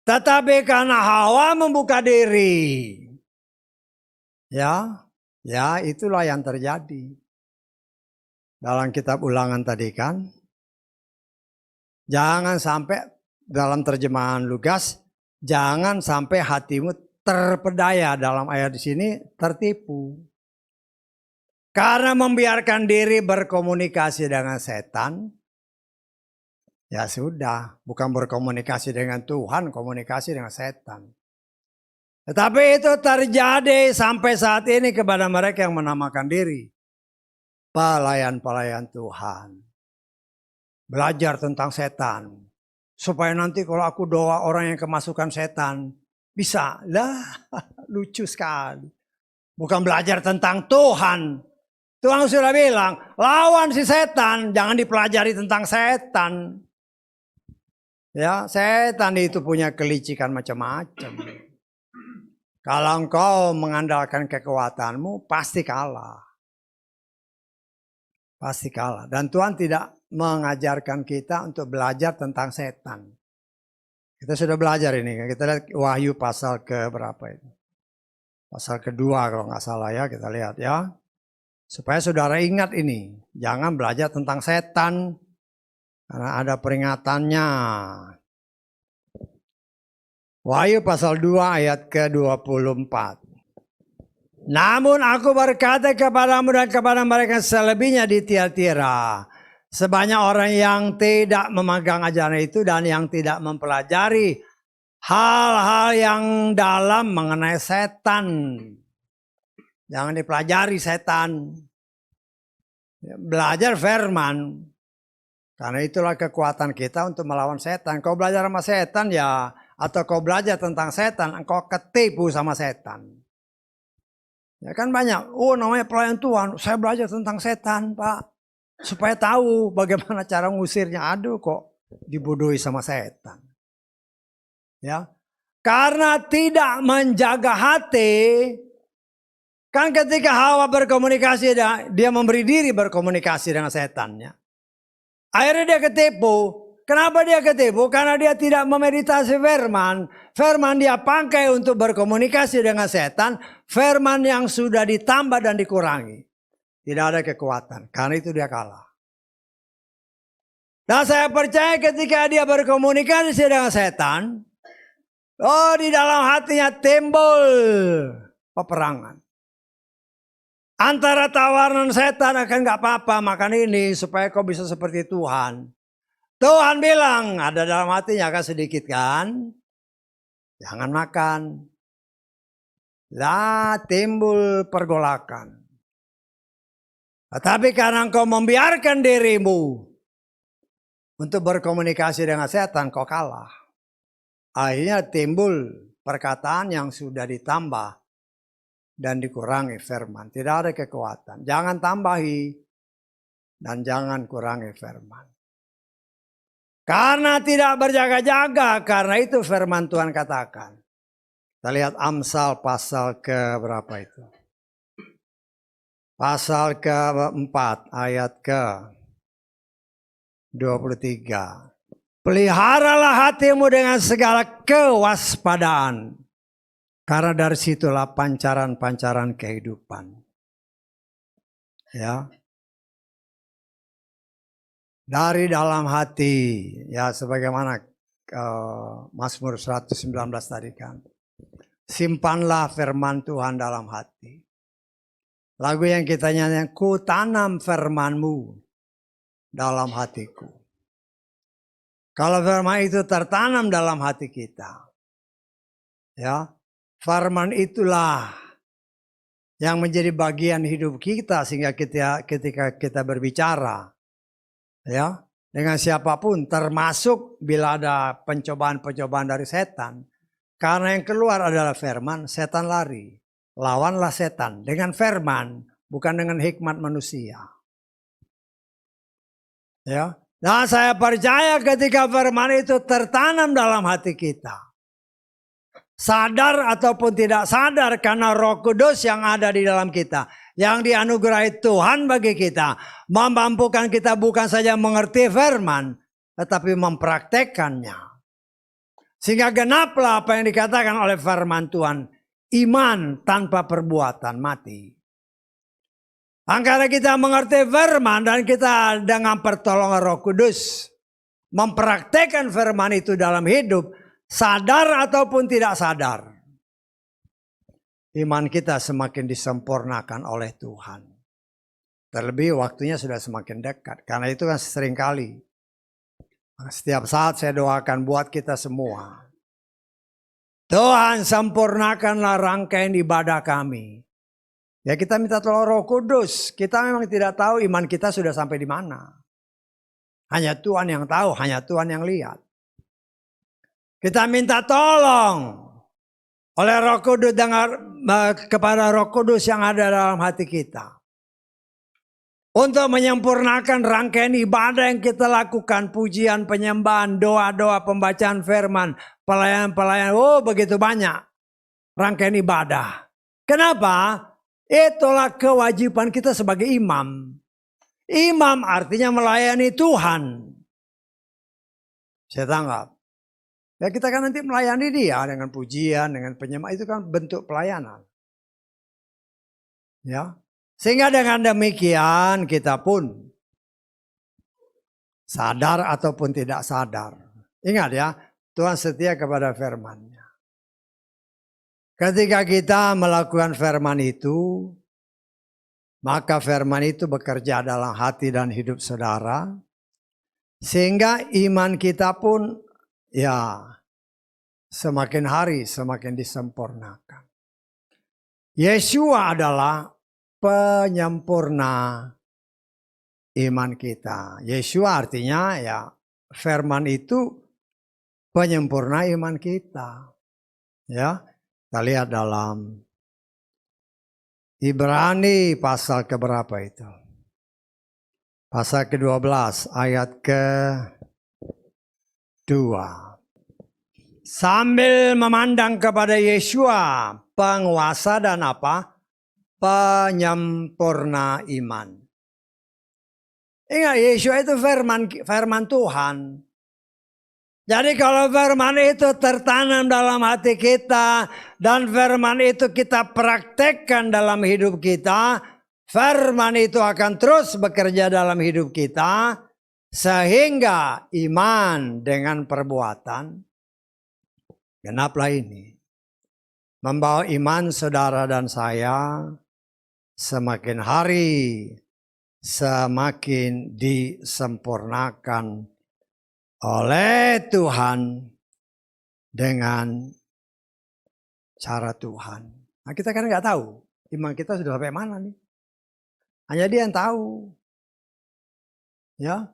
Speaker 1: Tetapi karena Hawa membuka diri. Ya, itulah yang terjadi. Dalam kitab Ulangan tadi kan. Jangan sampai dalam terjemahan Lukas, jangan sampai hatimu terpedaya, dalam ayat di sini tertipu. Karena membiarkan diri berkomunikasi dengan setan, ya sudah, bukan berkomunikasi dengan Tuhan, komunikasi dengan setan. Tetapi itu terjadi sampai saat ini kepada mereka yang menamakan diri pelayan-pelayan Tuhan. Belajar tentang setan. Supaya nanti kalau aku doa orang yang kemasukan setan, bisa. Lah, lucu sekali. Bukan belajar tentang Tuhan. Tuhan sudah bilang, lawan si setan, jangan dipelajari tentang setan. Ya, setan itu punya kelicikan macam-macam. Kalau engkau mengandalkan kekuatanmu, pasti kalah. Pasti kalah. Dan Tuhan tidak mengajarkan kita untuk belajar tentang setan. Kita sudah belajar ini, kita lihat Wahyu pasal ke berapa itu. Pasal kedua kalau nggak salah ya, kita lihat ya. Supaya saudara ingat ini, jangan belajar tentang setan, karena ada peringatannya. Wahyu pasal 2 ayat ke-24. Namun aku berkata kepadamu dan kepada mereka selebihnya di Tiatira, sebanyak orang yang tidak memegang ajaran itu dan yang tidak mempelajari hal-hal yang dalam mengenai setan. Jangan dipelajari setan. Belajar firman. Karena itulah kekuatan kita untuk melawan setan. Kau belajar sama setan ya, atau kau belajar tentang setan, engkau ketipu sama setan. Ya kan banyak, namanya pelayan Tuhan, saya belajar tentang setan Pak. Supaya tahu bagaimana cara ngusirnya. Aduh kok dibodohi sama setan. Ya, karena tidak menjaga hati. Kan ketika Hawa berkomunikasi, dia memberi diri berkomunikasi dengan setannya. Akhirnya dia ketipu. Kenapa dia ketipu? Karena dia tidak memeditasi firman. Firman dia pakai untuk berkomunikasi dengan setan. Firman yang sudah ditambah dan dikurangi. Tidak ada kekuatan. Karena itu dia kalah. Dan saya percaya ketika dia berkomunikasi dengan setan. Di dalam hatinya timbul peperangan. Antara tawaran setan akan gak apa-apa makan ini supaya kau bisa seperti Tuhan. Tuhan bilang, ada dalam hatinya kan sedikit kan? Jangan makan. Lah timbul pergolakan. Tetapi karena engkau membiarkan dirimu untuk berkomunikasi dengan setan, kau kalah. Akhirnya timbul perkataan yang sudah ditambah dan dikurangi firman. Tidak ada kekuatan. Jangan tambahi dan jangan kurangi firman. Karena tidak berjaga-jaga, karena itu firman Tuhan katakan. Kita lihat Amsal pasal ke berapa itu? Pasal ke-4 ayat ke-23. Peliharalah hatimu dengan segala kewaspadaan. Karena dari situlah pancaran-pancaran kehidupan. Ya. Dari dalam hati. Ya sebagaimana Mazmur 119 tadi kan. Simpanlah firman Tuhan dalam hati. Lagu yang kita nyanyikan, ku tanam firman-Mu dalam hatiku. Kalau firman itu tertanam dalam hati kita, ya, firman itulah yang menjadi bagian hidup kita sehingga ketika kita berbicara, ya, dengan siapapun, termasuk bila ada pencobaan-pencobaan dari setan, karena yang keluar adalah firman, setan lari. Lawanlah setan dengan firman, bukan dengan hikmat manusia. Ya. Nah, saya percaya ketika firman itu tertanam dalam hati kita. Sadar ataupun tidak sadar karena Roh Kudus yang ada di dalam kita. Yang dianugerahi Tuhan bagi kita. Memampukan kita bukan saja mengerti firman, tetapi mempraktekkannya. Sehingga genaplah apa yang dikatakan oleh firman Tuhan. Iman tanpa perbuatan mati. Karena kita mengerti firman dan kita dengan pertolongan Roh Kudus mempraktekkan firman itu dalam hidup, sadar ataupun tidak sadar, iman kita semakin disempurnakan oleh Tuhan. Terlebih waktunya sudah semakin dekat. Karena itu kan seringkali setiap saat saya doakan buat kita semua. Tuhan sempurnakanlah rangkaian ibadah kami. Ya kita minta tolong Roh Kudus. Kita memang tidak tahu iman kita sudah sampai di mana. Hanya Tuhan yang tahu, hanya Tuhan yang lihat. Kita minta tolong oleh Roh Kudus kepada Roh Kudus yang ada dalam hati kita. Untuk menyempurnakan rangkaian ibadah yang kita lakukan. Pujian, penyembahan, doa-doa, pembacaan firman, pelayanan-pelayanan. Oh begitu banyak rangkaian ibadah. Kenapa? Itulah kewajiban kita sebagai imam. Imam artinya melayani Tuhan. Saya tanggap. Ya kita kan nanti melayani dia dengan pujian, dengan penyembah. Itu kan bentuk pelayanan. Ya. Sehingga dengan demikian kita pun sadar ataupun tidak sadar. Ingat ya, Tuhan setia kepada firman-Nya. Ketika kita melakukan firman itu, maka firman itu bekerja dalam hati dan hidup saudara. Sehingga iman kita pun ya semakin hari semakin disempurnakan. Yesua adalah penyempurna iman kita. Yesua artinya ya firman itu penyempurna iman kita. Ya, kita lihat dalam Ibrani pasal keberapa itu? Pasal ke-12 ayat ke-2. Sambil memandang kepada Yesua, penguasa dan apa? Penyempurna iman. Ingat, Yesua itu firman Tuhan. Jadi kalau firman itu tertanam dalam hati kita dan firman itu kita praktekkan dalam hidup kita, firman itu akan terus bekerja dalam hidup kita sehingga iman dengan perbuatan genaplah ini membawa iman saudara dan saya semakin hari semakin disempurnakan oleh Tuhan dengan cara Tuhan. Nah kita kan nggak tahu iman kita sudah sampai mana nih. Hanya dia yang tahu. Ya.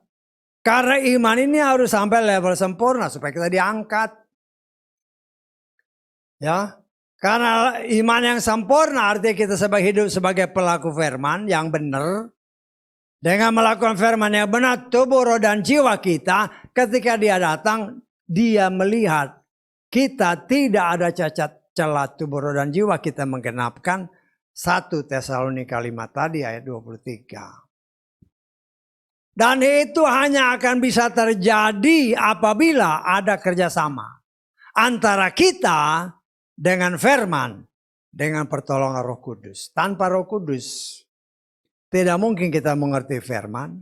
Speaker 1: Karena iman ini harus sampai level sempurna supaya kita diangkat. Ya. Karena iman yang sempurna artinya kita hidup sebagai pelaku firman yang benar. Dengan melakukan firman yang benar, tubuh, roh, dan jiwa kita, ketika dia datang, dia melihat kita tidak ada cacat celah tubuh, roh, dan jiwa. Kita menggenapkan 1 Tesalonika 5 tadi ayat 23. Dan itu hanya akan bisa terjadi apabila ada kerjasama antara kita dengan firman, dengan pertolongan Roh Kudus. Tanpa Roh Kudus, tidak mungkin kita mengerti firman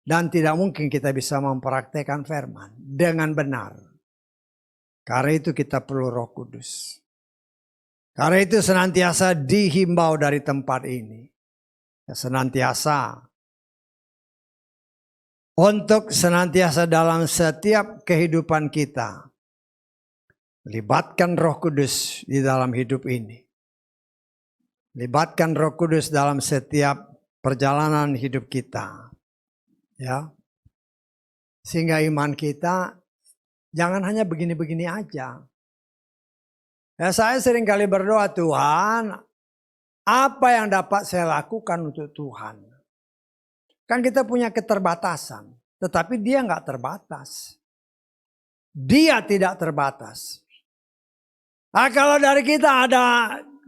Speaker 1: dan tidak mungkin kita bisa mempraktekkan firman dengan benar. Karena itu kita perlu Roh Kudus. Karena itu senantiasa dihimbau dari tempat ini. Senantiasa untuk senantiasa dalam setiap kehidupan kita. Libatkan Roh Kudus di dalam hidup ini. Libatkan Roh Kudus dalam setiap perjalanan hidup kita. Ya. Sehingga iman kita jangan hanya begini-begini aja. Ya, saya sering kali berdoa, Tuhan, apa yang dapat saya lakukan untuk Tuhan? Kan kita punya keterbatasan, tetapi dia nggak terbatas. Dia tidak terbatas. Nah, kalau dari kita ada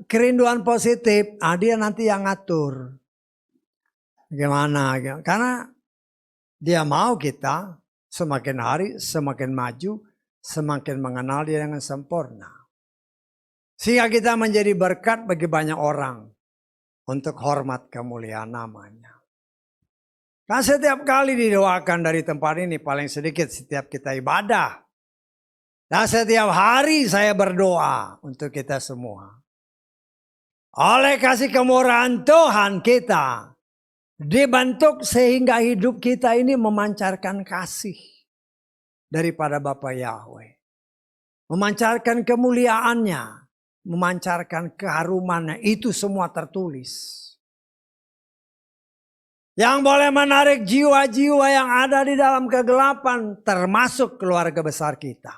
Speaker 1: kerinduan positif, dia nanti yang ngatur. Gimana? Karena dia mau kita semakin hari semakin maju, semakin mengenal dia dengan sempurna. Sehingga kita menjadi berkat bagi banyak orang untuk hormat kemuliaan namanya. Nah, setiap kali didoakan dari tempat ini paling sedikit setiap kita ibadah. Dan setiap hari saya berdoa untuk kita semua. Oleh kasih kemurahan Tuhan kita dibentuk sehingga hidup kita ini memancarkan kasih daripada Bapa Yahweh. Memancarkan kemuliaannya, memancarkan keharumannya, itu semua tertulis. Yang boleh menarik jiwa-jiwa yang ada di dalam kegelapan termasuk keluarga besar kita.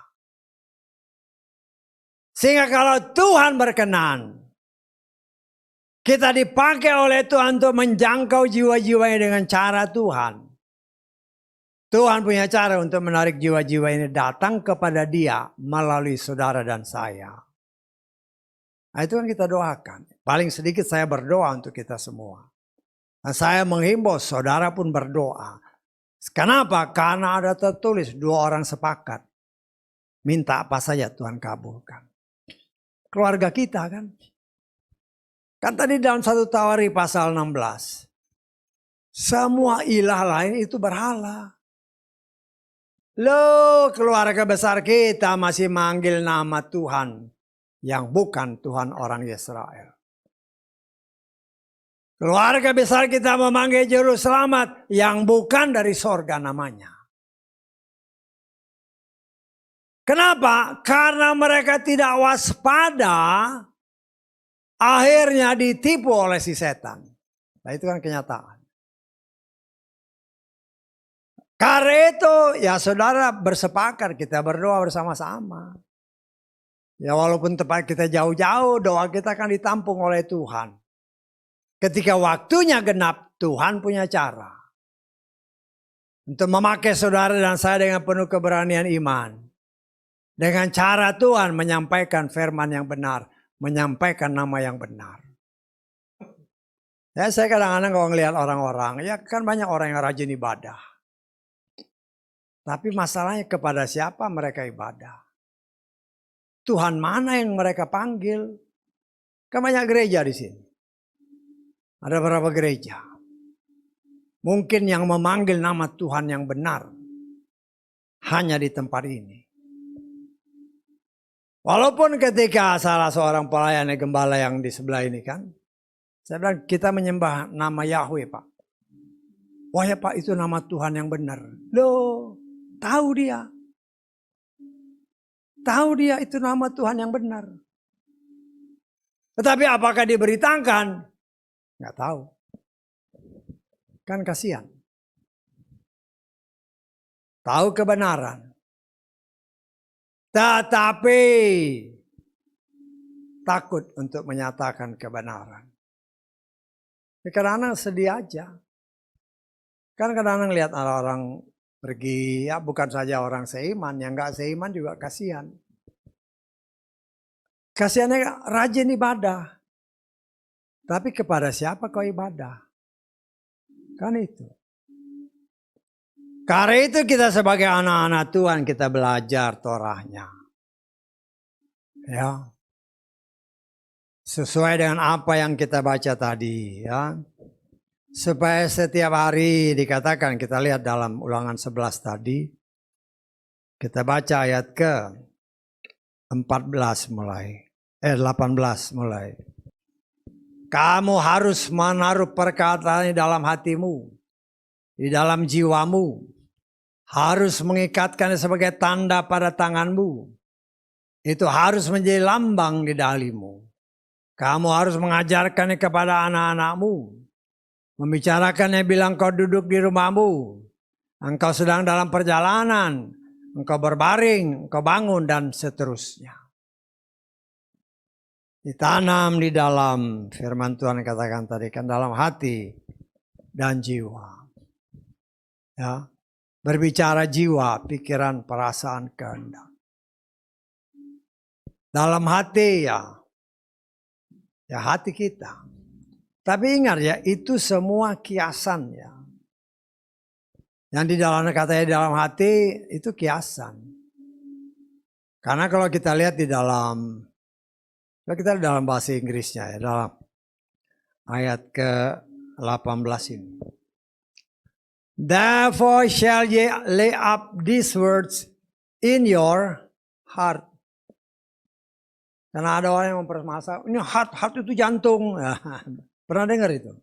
Speaker 1: Sehingga kalau Tuhan berkenan, kita dipakai oleh Tuhan untuk menjangkau jiwa-jiwa ini dengan cara Tuhan. Tuhan punya cara untuk menarik jiwa-jiwa ini datang kepada Dia melalui saudara dan saya. Nah, itu kan kita doakan. Paling sedikit saya berdoa untuk kita semua. Nah, saya menghimbau saudara pun berdoa. Kenapa? Karena ada tertulis 2 orang sepakat. Minta apa saja Tuhan kabulkan. Keluarga kita kan. Kan tadi dalam 1 Tawari pasal 16. Semua ilah lain itu berhala. Loh, keluarga besar kita masih manggil nama Tuhan yang bukan Tuhan orang Israel. Keluarga besar kita memanggil juru selamat yang bukan dari sorga namanya. Kenapa? Karena mereka tidak waspada, akhirnya ditipu oleh si setan. Nah, itu kan kenyataan. Karena itu ya saudara bersepakat kita berdoa bersama-sama. Ya walaupun tempat kita jauh-jauh, doa kita akan ditampung oleh Tuhan. Ketika waktunya genap, Tuhan punya cara. Untuk memakai saudara dan saya dengan penuh keberanian iman. Dengan cara Tuhan menyampaikan firman yang benar. Menyampaikan nama yang benar. Ya saya kadang-kadang kalau ngelihat orang-orang, ya kan banyak orang yang rajin ibadah. Tapi masalahnya kepada siapa mereka ibadah? Tuhan mana yang mereka panggil? Kan banyak gereja di sini. Ada beberapa gereja. Mungkin yang memanggil nama Tuhan yang benar hanya di tempat ini. Walaupun ketika salah seorang pelayan gembala yang di sebelah ini kan. Saya bilang kita menyembah nama Yahweh Pak. Wah ya Pak itu nama Tuhan yang benar. Loh tahu dia. Tahu dia itu nama Tuhan yang benar. Tetapi apakah diberitakan? Nggak tahu. Kan kasihan. Tahu kebenaran. Tetapi takut untuk menyatakan kebenaran. Kadang-kadang sedih aja. Kan kadang-kadang lihat orang pergi, ya bukan saja orang seiman, yang nggak seiman juga kasihan. Kasihannya rajin ibadah. Tapi kepada siapa kau ibadah? Kan itu. Karena itu kita sebagai anak-anak Tuhan kita belajar Torahnya. Ya. Sesuai dengan apa yang kita baca tadi, ya. Supaya setiap hari dikatakan, kita lihat dalam Ulangan 11 tadi, kita baca ayat ke 18 mulai. Kamu harus menaruh perkataan di dalam hatimu, di dalam jiwamu, harus mengikatkannya sebagai tanda pada tanganmu. Itu harus menjadi lambang di dalimu. Kamu harus mengajarkannya kepada anak-anakmu. Membicarakannya bilang kau duduk di rumahmu. Engkau sedang dalam perjalanan. Engkau berbaring, engkau bangun dan seterusnya. Ditanam di dalam firman Tuhan katakan tadi kan dalam hati dan jiwa. Ya. Berbicara jiwa, pikiran, perasaan, kehendak. Dalam hati ya hati kita. Tapi ingat ya, itu semua kiasan ya. Yang di dalam katanya dalam hati itu kiasan. Karena kalau kita lihat di dalam, kita dalam bahasa Inggrisnya ya, dalam ayat ke-18 ini. Therefore shall ye lay up these words in your heart. Karena ada orang yang mempermasalahkan, ini heart itu jantung. Pernah dengar itu?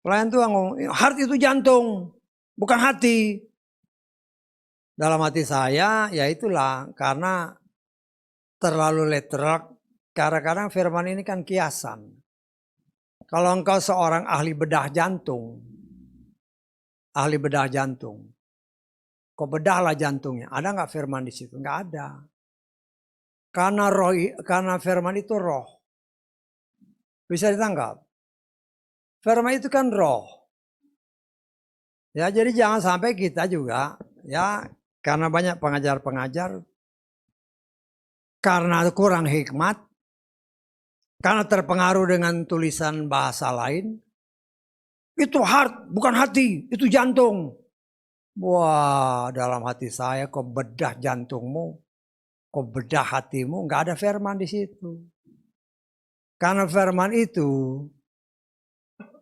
Speaker 1: Pelayan Tuhan ngomong, heart itu jantung, bukan hati. Dalam hati saya, ya itulah, karena terlalu literal. Kadang-kadang firman ini kan kiasan. Kalau engkau seorang ahli bedah jantung, kau bedahlah jantungnya. Ada nggak firman di situ? Nggak ada. Karena firman itu roh. Bisa ditangkap? Firman itu kan roh. Ya, jadi jangan sampai kita juga ya karena banyak pengajar-pengajar karena kurang hikmat, karena terpengaruh dengan tulisan bahasa lain, itu heart bukan hati, itu jantung. Wah, dalam hati saya kau bedah jantungmu, kau bedah hatimu, nggak ada firman di situ. Karena firman itu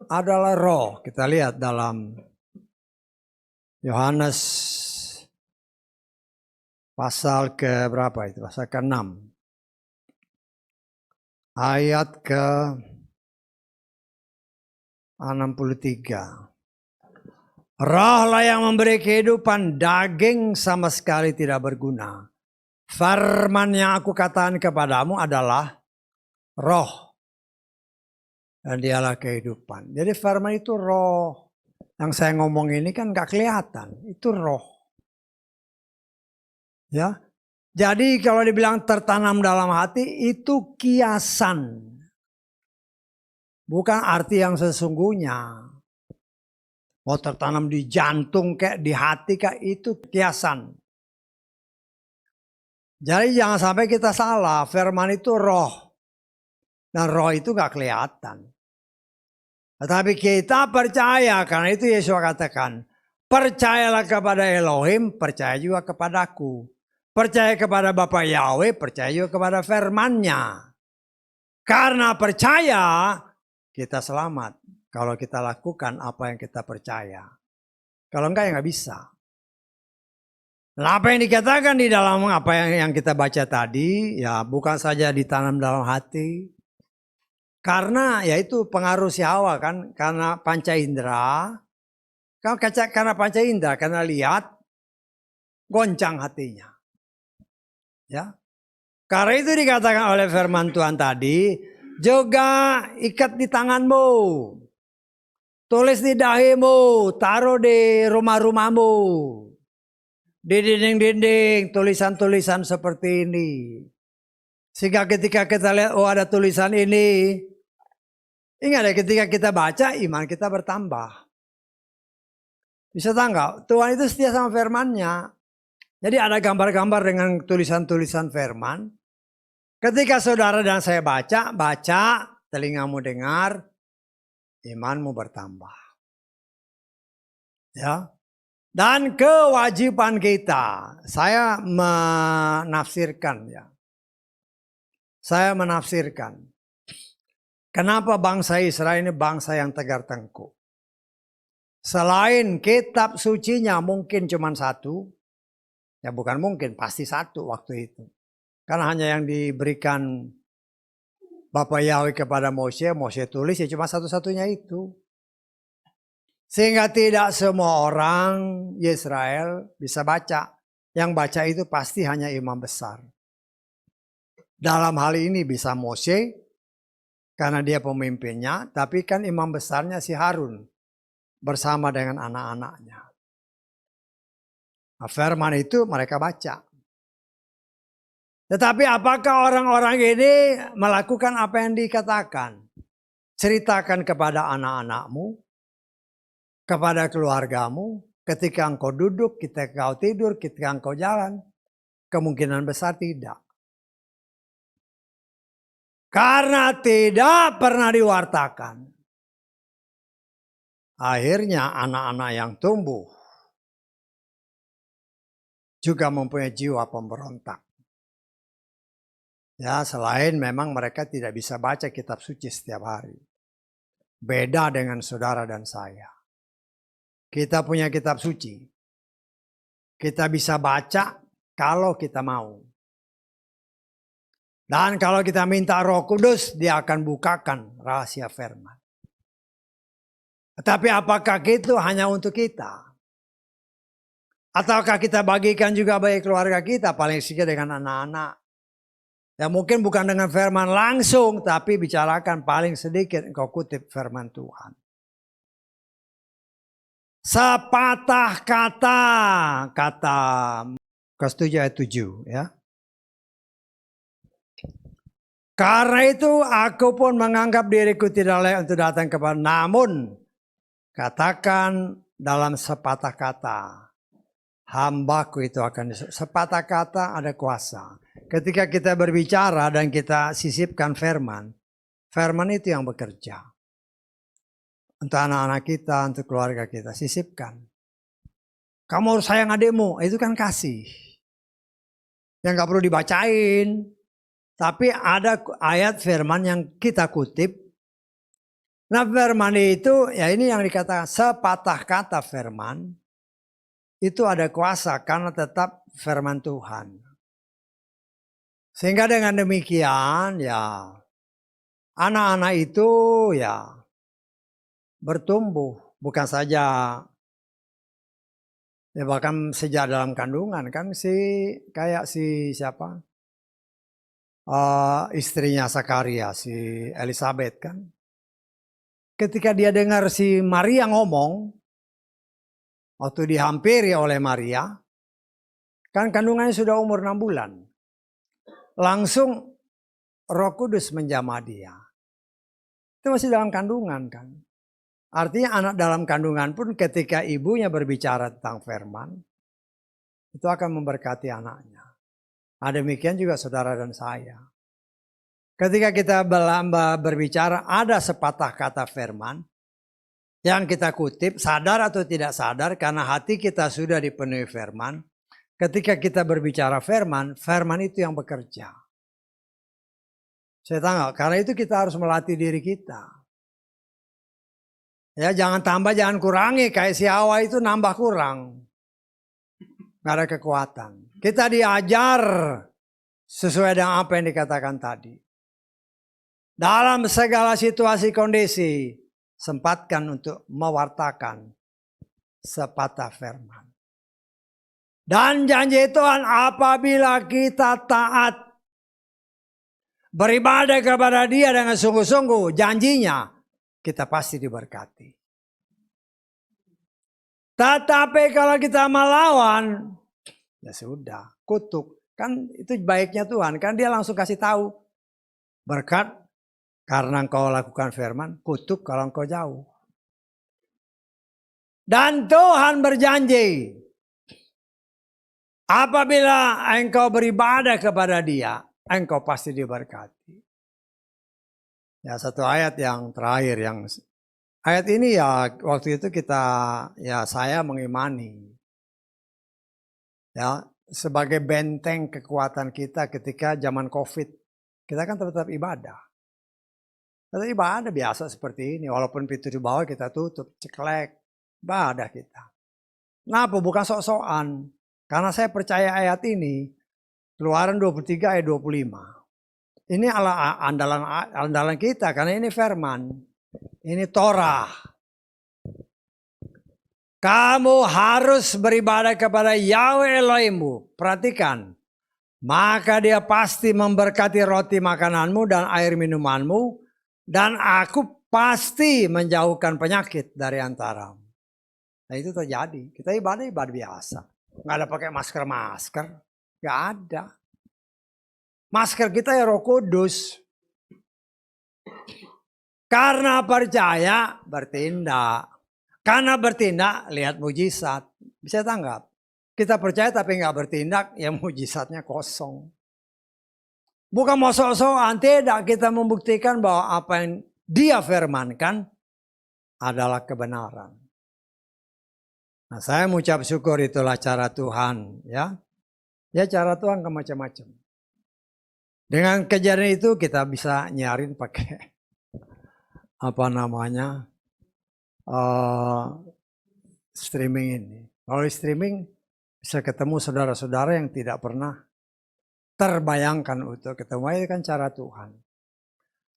Speaker 1: adalah roh. Kita lihat dalam Yohanes pasal ke berapa itu? Pasal ke-6. Ayat ke-63. Rohlah yang memberi kehidupan, daging sama sekali tidak berguna. Firman yang aku katakan kepadamu adalah roh. Dan dialah kehidupan. Jadi firman itu roh. Yang saya ngomong ini kan gak kelihatan. Itu roh. Ya. Jadi kalau dibilang tertanam dalam hati itu kiasan. Bukan arti yang sesungguhnya. Mau tertanam di jantung kayak di hati kayak itu kiasan. Jadi jangan sampai kita salah. Firman itu roh. Dan roh itu gak kelihatan. Tetapi kita percaya, karena itu Yesus katakan, percayalah kepada Elohim, percaya juga kepadaku. Percaya kepada Bapa Yahweh, percaya juga kepada firman-Nya. Karena percaya, kita selamat. Kalau kita lakukan apa yang kita percaya. Kalau enggak ya nggak bisa. Nah, apa yang dikatakan di dalam apa yang kita baca tadi, ya bukan saja ditanam dalam hati. Karena ya itu pengaruh si Hawa kan, karena panca indera. Karena panca indera, karena lihat, goncang hatinya. Ya, karena itu dikatakan oleh firman Tuhan tadi, juga ikat di tanganmu.
Speaker 2: Tulis di dahimu, taruh di rumah-rumahmu. Di dinding-dinding, tulisan-tulisan seperti ini. Sehingga ketika kita lihat, oh ada tulisan ini. Ingat ya, ketika kita baca, iman kita bertambah. Bisa tahu nggak? Tuhan itu setia sama firman-Nya. Jadi ada gambar-gambar dengan tulisan-tulisan firman. Ketika saudara dan saya baca, telingamu dengar, imanmu bertambah. Ya. Dan kewajiban kita, saya menafsirkan ya. Saya menafsirkan. Kenapa bangsa Israel ini bangsa yang tegar tengkuk. Selain kitab sucinya mungkin cuma satu. Ya bukan mungkin, pasti satu waktu itu. Karena hanya yang diberikan Bapak Yahweh kepada Mose tulis ya cuma satu-satunya itu. Sehingga tidak semua orang Israel bisa baca. Yang baca itu pasti hanya imam besar. Dalam hal ini bisa Mose, karena dia pemimpinnya, tapi kan imam besarnya si Harun bersama dengan anak-anaknya. Nah, firman itu mereka baca. Tetapi apakah orang-orang ini melakukan apa yang dikatakan? Ceritakan kepada anak-anakmu, kepada keluargamu, ketika engkau duduk, ketika engkau tidur, ketika engkau jalan. Kemungkinan besar tidak. Karena tidak pernah diwartakan. Akhirnya anak-anak yang tumbuh juga mempunyai jiwa pemberontak. Ya, selain memang mereka tidak bisa baca kitab suci setiap hari. Beda dengan saudara dan saya. Kita punya kitab suci. Kita bisa baca kalau kita mau. Dan kalau kita minta Roh Kudus, dia akan bukakan rahasia firman. Tapi apakah itu hanya untuk kita? Ataukah kita bagikan juga bagi keluarga kita, paling sedikit dengan anak-anak? Ya mungkin bukan dengan firman langsung, tapi bicarakan paling sedikit engkau kutip firman Tuhan. Sepatah kata ke-7 ayat 7 ya. Karena itu aku pun menganggap diriku tidak layak untuk datang kepada, namun katakan dalam sepatah kata, hambaku itu akan sepatah kata ada kuasa. Ketika kita berbicara dan kita sisipkan firman, firman itu yang bekerja. Untuk anak-anak kita, untuk keluarga kita, sisipkan. Kamu harus sayang adikmu, itu kan kasih. Yang gak perlu dibacain. Tapi ada ayat firman yang kita kutip. Nah firman itu, ya ini yang dikatakan sepatah kata firman. Itu ada kuasa karena tetap firman Tuhan. Sehingga dengan demikian ya anak-anak itu ya bertumbuh. Bukan saja ya bahkan sejak dalam kandungan kan kayak siapa? Istrinya Zakaria, si Elizabeth kan. Ketika dia dengar si Maria ngomong, waktu dihampiri oleh Maria, kan kandungannya sudah umur 6 bulan. Langsung Roh Kudus menjamah dia. Itu masih dalam kandungan kan. Artinya anak dalam kandungan pun ketika ibunya berbicara tentang firman, itu akan memberkati anaknya. Demikian juga saudara dan saya. Ketika kita berbicara ada sepatah kata firman yang kita kutip, sadar atau tidak sadar karena hati kita sudah dipenuhi firman. Ketika kita berbicara firman, firman itu yang bekerja. Saya tahu, karena itu kita harus melatih diri kita. Ya jangan tambah, jangan kurangi. Kayak si Hawa itu nambah kurang. Gak ada kekuatan. Kita diajar sesuai dengan apa yang dikatakan tadi. Dalam segala situasi kondisi, sempatkan untuk mewartakan sepatah firman. Dan janji Tuhan apabila kita taat, beribadah kepada Dia dengan sungguh-sungguh, janjinya kita pasti diberkati. Tetapi kalau kita melawan, ya sudah, kutuk. Kan itu baiknya Tuhan, kan dia langsung kasih tahu. Berkat karena engkau lakukan firman, kutuk kalau engkau jauh. Dan Tuhan berjanji, apabila engkau beribadah kepada Dia, engkau pasti diberkati. Ya, satu ayat yang terakhir, ayat ini ya waktu itu saya mengimani. Ya, sebagai benteng kekuatan kita ketika zaman COVID. Kita kan tetap ibadah. Tetap ibadah biasa seperti ini. Walaupun pintu di bawah kita tutup, ceklek. Ibadah kita. Kenapa? Bukan sok-sokan. Karena saya percaya ayat ini. Keluaran 23 ayat 25. Ini andalan kita. Karena ini firman. Ini Torah. Kamu harus beribadah kepada Yahweh Elohimmu. Perhatikan. Maka dia pasti memberkati roti makananmu dan air minumanmu. Dan aku pasti menjauhkan penyakit dari antaramu. Nah itu terjadi. Kita ibadah biasa. Nggak ada pakai masker. Nggak ada. Masker kita ya Roh Kudus. Karena percaya bertindak. Karena bertindak lihat mujizat. Bisa tanggap. Kita percaya tapi nggak bertindak ya mujizatnya kosong. Bukan mau sok-sokan, tidak. Kita membuktikan bahwa apa yang Dia firmankan adalah kebenaran. Nah saya mengucap syukur itulah cara Tuhan. Ya cara Tuhan ke macam-macam. Dengan kejadian itu kita bisa nyarin pakai streaming ini. Kalau streaming bisa ketemu saudara-saudara yang tidak pernah terbayangkan untuk ketemu. Itu kan cara Tuhan.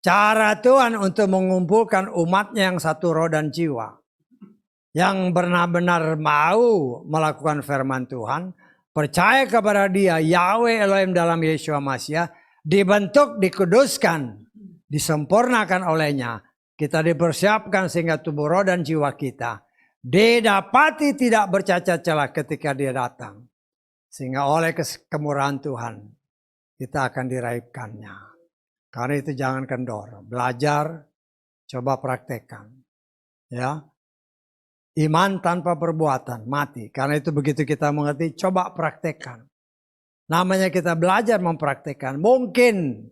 Speaker 2: Cara Tuhan untuk mengumpulkan umatnya yang satu roh dan jiwa. Yang benar-benar mau melakukan firman Tuhan. Percaya kepada Dia, Yahweh Elohim dalam Yeshua Mashiach. Dibentuk, dikuduskan, disempurnakan olehnya. Kita dipersiapkan sehingga tubuh roh dan jiwa kita didapati tidak bercacat celah ketika Dia datang. Sehingga oleh kemurahan Tuhan kita akan diraihkannya. Karena itu jangan kendor. Belajar, coba praktekkan. Ya. Iman tanpa perbuatan mati. Karena itu begitu kita mengerti, coba praktekkan. Namanya kita belajar mempraktekkan. Mungkin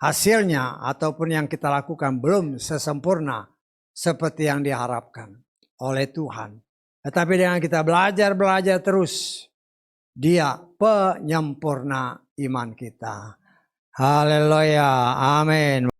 Speaker 2: hasilnya ataupun yang kita lakukan belum sesempurna seperti yang diharapkan oleh Tuhan. Tetapi dengan kita belajar terus, Dia penyempurna iman kita. Haleluya, amin.